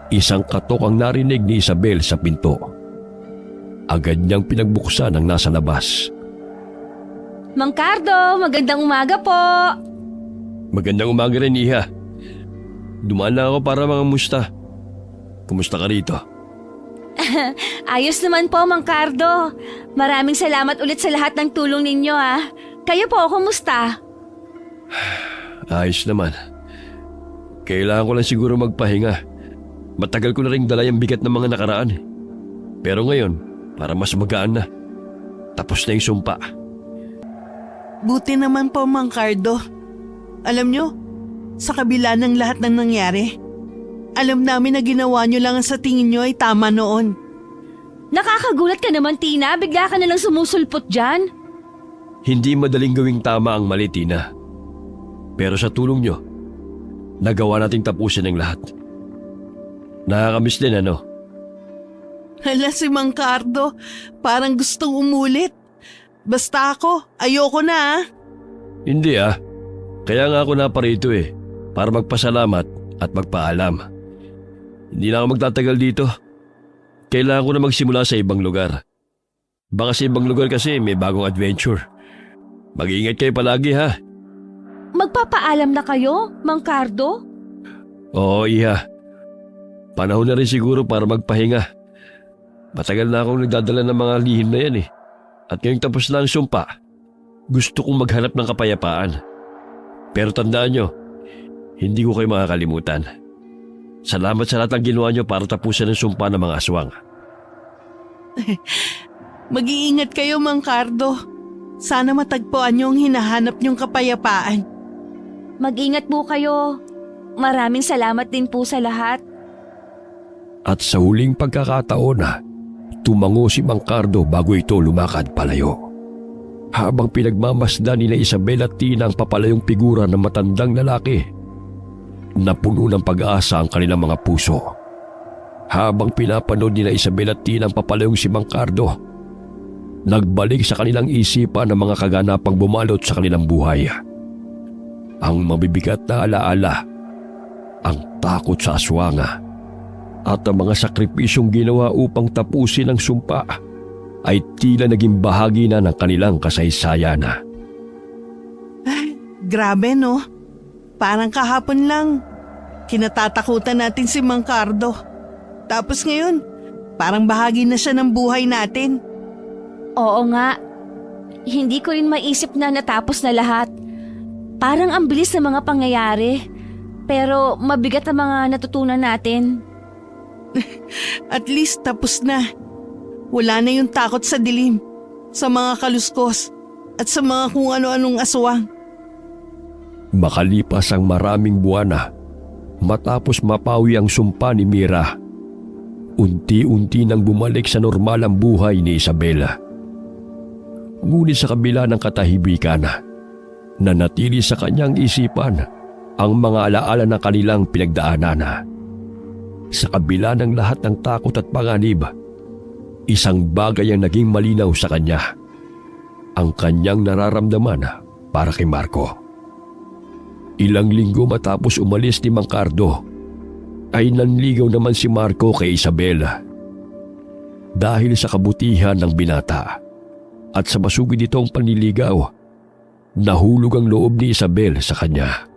isang katok ang narinig ni Isabel sa pinto. Agad niyang pinagbuksan ang nasa labas. Mang Cardo, magandang umaga po. Magandang umaga rin, Iha. Dumaan lang ako para mga musta. Kumusta ka rito? Ayos naman po, Mang Cardo. Maraming salamat ulit sa lahat ng tulong ninyo ah. Kayo po, kumusta? Ayos naman. Kailangan ko lang siguro magpahinga. Matagal ko na rin dala yung bigat ng mga nakaraan. Pero ngayon, para mas magaan na. Tapos na yung sumpa. Buti naman po, Mang Cardo. Alam nyo, sa kabila ng lahat ng nangyari, alam namin na ginawa nyo lang ang sa tingin nyo ay tama noon. Nakakagulat ka naman, Tina. Bigla ka nalang sumusulpot dyan. Hindi madaling gawing tama ang mali, Tina. Pero sa tulong nyo, nagawa nating tapusin ang lahat. Nakakamiss din, ano? Hala, si Mang Cardo, parang gustong umulit. Basta ako, ayoko na ah. Hindi ah. Kaya nga ako naparito eh. Para magpasalamat at magpaalam. Hindi na ako magtatagal dito. Kailangan ko na magsimula sa ibang lugar. Baka sa ibang lugar kasi may bagong adventure. Mag-iingat kayo palagi ha. Magpapaalam na kayo, Mang Cardo? Oo, Iha. Panahon na rin siguro para magpahinga. Matagal na akong nagdadala ng mga lihim na yan eh. At ngayong tapos na ang sumpa, gusto kong maghanap ng kapayapaan. Pero tandaan nyo, hindi ko kayo makakalimutan. Salamat sa lahat ng ginawa nyo para tapusin ang sumpa ng mga aswang. Mag-iingat kayo, Mang Cardo. Sana matagpuan nyo ang hinahanap nyong kapayapaan. Mag-ingat po kayo. Maraming salamat din po sa lahat. At sa huling pagkakataon na, tumango si Mang Cardo bago ito lumakad palayo. Habang pinagmamasdan nila Isabel at Tina ang papalayong figura ng matandang lalaki, napuno ng pag-asa ang kanilang mga puso. Habang pinapanood nila Isabel at Tina ang papalayong si Mang Cardo, nagbalik sa kanilang isipan ang mga kaganapang bumalot sa kanilang buhay. Ang mabibigat na alaala, ang takot sa aswanga, at ang mga sakripisyong ginawa upang tapusin ang sumpa ay tila naging bahagi na ng kanilang kasaysayan. Ay, grabe no? Parang kahapon lang, kinatatakutan natin si Mang Cardo. Tapos ngayon, parang bahagi na siya ng buhay natin. Oo nga. Hindi ko rin maisip na natapos na lahat. Parang ang bilis ng mga pangyayari. Pero mabigat ang mga natutunan natin. At least tapos na. Wala na yung takot sa dilim, sa mga kaluskos, at sa mga kung ano-anong aswang. Makalipas ang maraming buwan na, matapos mapawi ang sumpa ni Mira, unti-unti nang bumalik sa normal ang buhay ni Isabela. Ngunit sa kabila ng katahimikan, nanatili sa kanyang isipan ang mga alaala ng kanilang pinagdaanan. Sa kabila ng lahat ng takot at panganib, isang bagay ang naging malinaw sa kanya: ang kanyang nararamdaman para kay Marco. Ilang linggo matapos umalis ni Mang Cardo, ay nanligaw naman si Marco kay Isabela. Dahil sa kabutihan ng binata at sa masugid nitong panliligaw, nahulog ang loob ni Isabel sa kanya.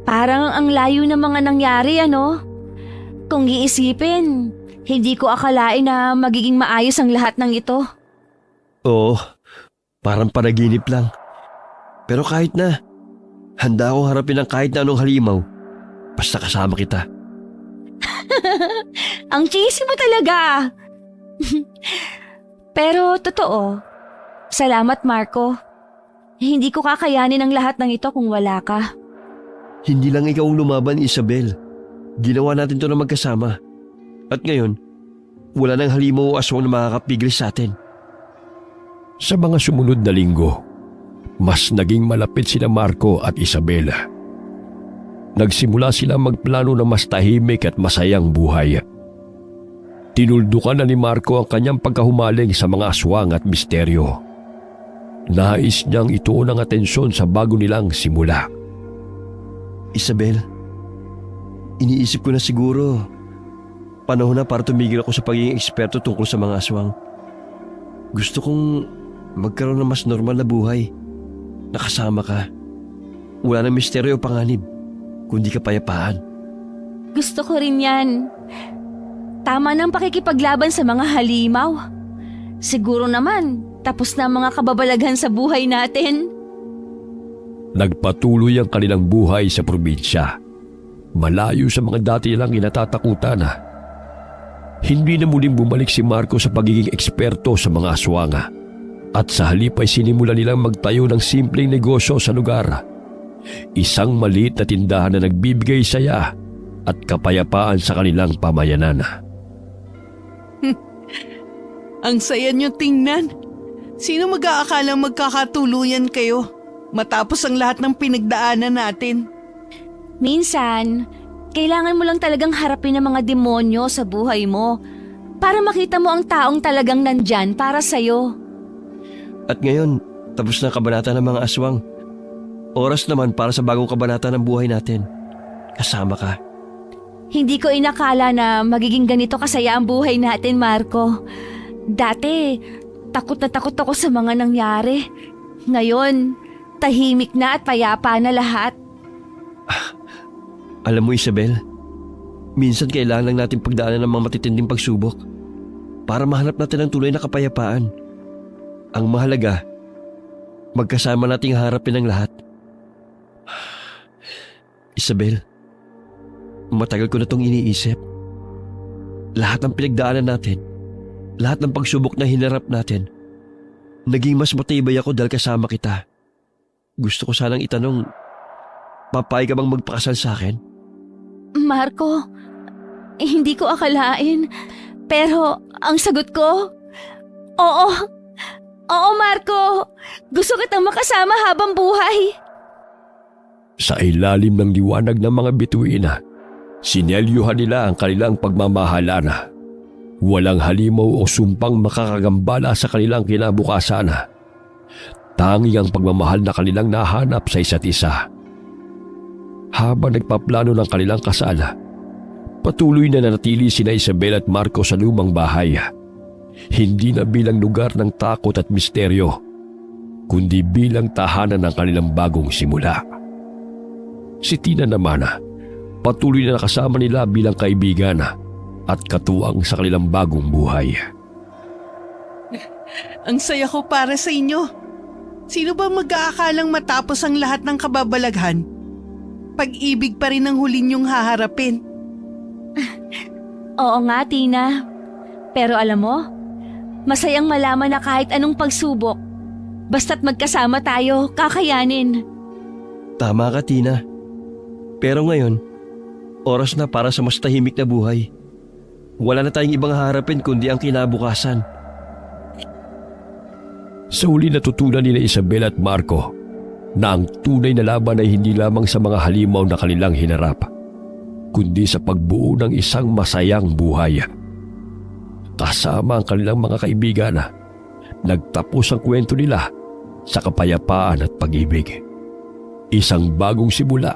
Parang ang layo ng mga nangyari, ano? Kung iisipin, hindi ko akalain na magiging maayos ang lahat ng ito. Oo, parang panaginip lang. Pero kahit na, handa akong harapin ang kahit na anong halimaw, basta kasama kita. Ang cheesy mo talaga! Pero totoo, salamat Marco. Hindi ko kakayanin ang lahat ng ito kung wala ka. Hindi lang ikaw ang lumaban, Isabel. Ginawa natin to na magkasama. At ngayon, wala nang halimaw o aswang na makakapigil sa atin. Sa mga sumunod na linggo, mas naging malapit sina Marco at Isabela. Nagsimula sila magplano na mas tahimik at masayang buhay. Tinuldukan na ni Marco ang kanyang pagkahumaling sa mga aswang at misteryo. Nais niyang ituon ang atensyon sa bago nilang simula. Isabel, iniisip ko na siguro panahon na para tumigil ako sa pagiging eksperto tungkol sa mga aswang. Gusto kong magkaroon ng mas normal na buhay. Nakasama ka. Wala nang misteryo o panganib, kundi kapayapaan. Gusto ko rin yan. Tama ng pakikipaglaban sa mga halimaw. Siguro naman, tapos na ang mga kababalaghan sa buhay natin. Nagpatuloy ang kanilang buhay sa probinsya, malayo sa mga dati nilang inatatakutan. Hindi na muling bumalik si Marco sa pagiging eksperto sa mga aswang, at sa halip ay sinimula nilang magtayo ng simpleng negosyo sa lugar. Isang maliit na tindahan na nagbibigay saya at kapayapaan sa kanilang pamayanan. Ang saya niyo tingnan. Sino mag-aakalang magkakatuluyan kayo matapos ang lahat ng pinagdaanan natin? Minsan, kailangan mo lang talagang harapin ang mga demonyo sa buhay mo para makita mo ang taong talagang nandyan para sa'yo. At ngayon, tapos na ang kabanata ng mga aswang. Oras naman para sa bagong kabanata ng buhay natin. Kasama ka. Hindi ko inakala na magiging ganito kasaya ang buhay natin, Marco. Dati, takot na takot ako sa mga nangyari. Ngayon, tahimik na at payapa na lahat. Alam mo, Isabel, minsan kailangan lang natin pagdaanan ng mga matitinding pagsubok para mahanap natin ang tunay na kapayapaan. Ang mahalaga, magkasama nating harapin ang lahat. Isabel, matagal ko na itong iniisip. Lahat ng pinagdaanan natin, lahat ng pagsubok na hinarap natin, naging mas matibay ako dahil kasama kita. Gusto ko sanang itanong, papayag ka bang magpakasal sa akin? Marco, hindi ko akalain. Pero ang sagot ko, oo. Oo, Marco. Gusto kitang makasama habang buhay. Sa ilalim ng liwanag ng mga bituin, sinelyuhan nila ang kanilang pagmamahalan. Walang halimaw o sumpang makakagambala sa kanilang kinabukasan. Tanging ang pagmamahal na kanilang nahanap sa isa't isa. Habang nagpaplano ng kanilang kasal, patuloy na nanatili sina Isabel at Marco sa lumang bahay. Hindi na bilang lugar ng takot at misteryo, kundi bilang tahanan ng kanilang bagong simula. Si Tina naman, patuloy na nakasama nila bilang kaibigan at katuwang sa kanilang bagong buhay. Ang saya ko para sa inyo. Sino ba mag-aakalang matapos ang lahat ng kababalaghan? Pag-ibig pa rin ang huli niyong haharapin. Oo nga, Tina. Pero alam mo, masayang malaman na kahit anong pagsubok, Basta't magkasama tayo, kakayanin. Tama ka, Tina. Pero ngayon, oras na para sa mas tahimik na buhay. Wala na tayong ibang harapin kundi ang kinabukasan. Sa huli natutunan nila Isabel at Marco na ang tunay na laban ay hindi lamang sa mga halimaw na kanilang hinarap, kundi sa pagbuo ng isang masayang buhay. Kasama ang kanilang mga kaibigan, nagtapos ang kwento nila sa kapayapaan at pag-ibig. Isang bagong simula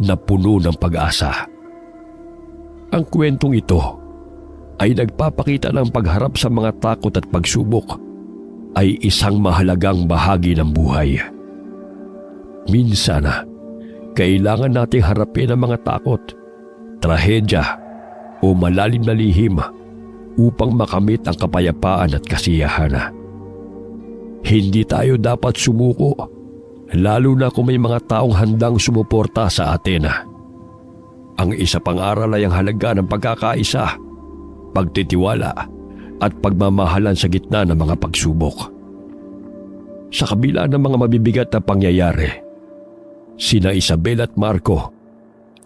na puno ng pag-asa. Ang kwentong ito ay nagpapakita ng pagharap sa mga takot at pagsubok ay isang mahalagang bahagi ng buhay. Minsan, kailangan nating harapin ang mga takot, trahedya o malalim na lihim upang makamit ang kapayapaan at kasiyahan. Hindi tayo dapat sumuko, lalo na kung may mga taong handang sumuporta sa atin. Ang isa pang aral ay ang halaga ng pagkakaisa, pagtitiwala at pagmamahalan sa gitna ng mga pagsubok. Sa kabila ng mga mabibigat na pangyayari, sina Isabel at Marco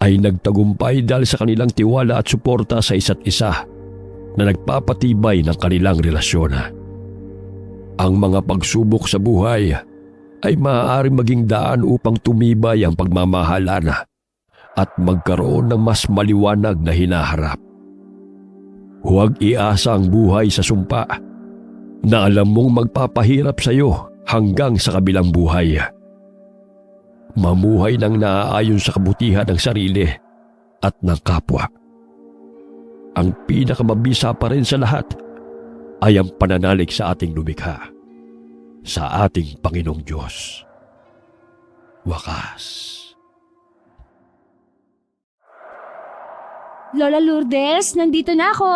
ay nagtagumpay dahil sa kanilang tiwala at suporta sa isa't isa na nagpapatibay ng kanilang relasyon. Ang mga pagsubok sa buhay ay maaaring maging daan upang tumibay ang pagmamahalan at magkaroon ng mas maliwanag na hinaharap. Huwag iasa ang buhay sa sumpa na alam mong magpapahirap sa iyo hanggang sa kabilang buhay. Mamuhay ng naaayon sa kabutihan ng sarili at ng kapwa. Ang pinakamabisa pa rin sa lahat ay ang pananalig sa ating lumikha, sa ating Panginoong Diyos. Wakas. Lola Lourdes, nandito na ako.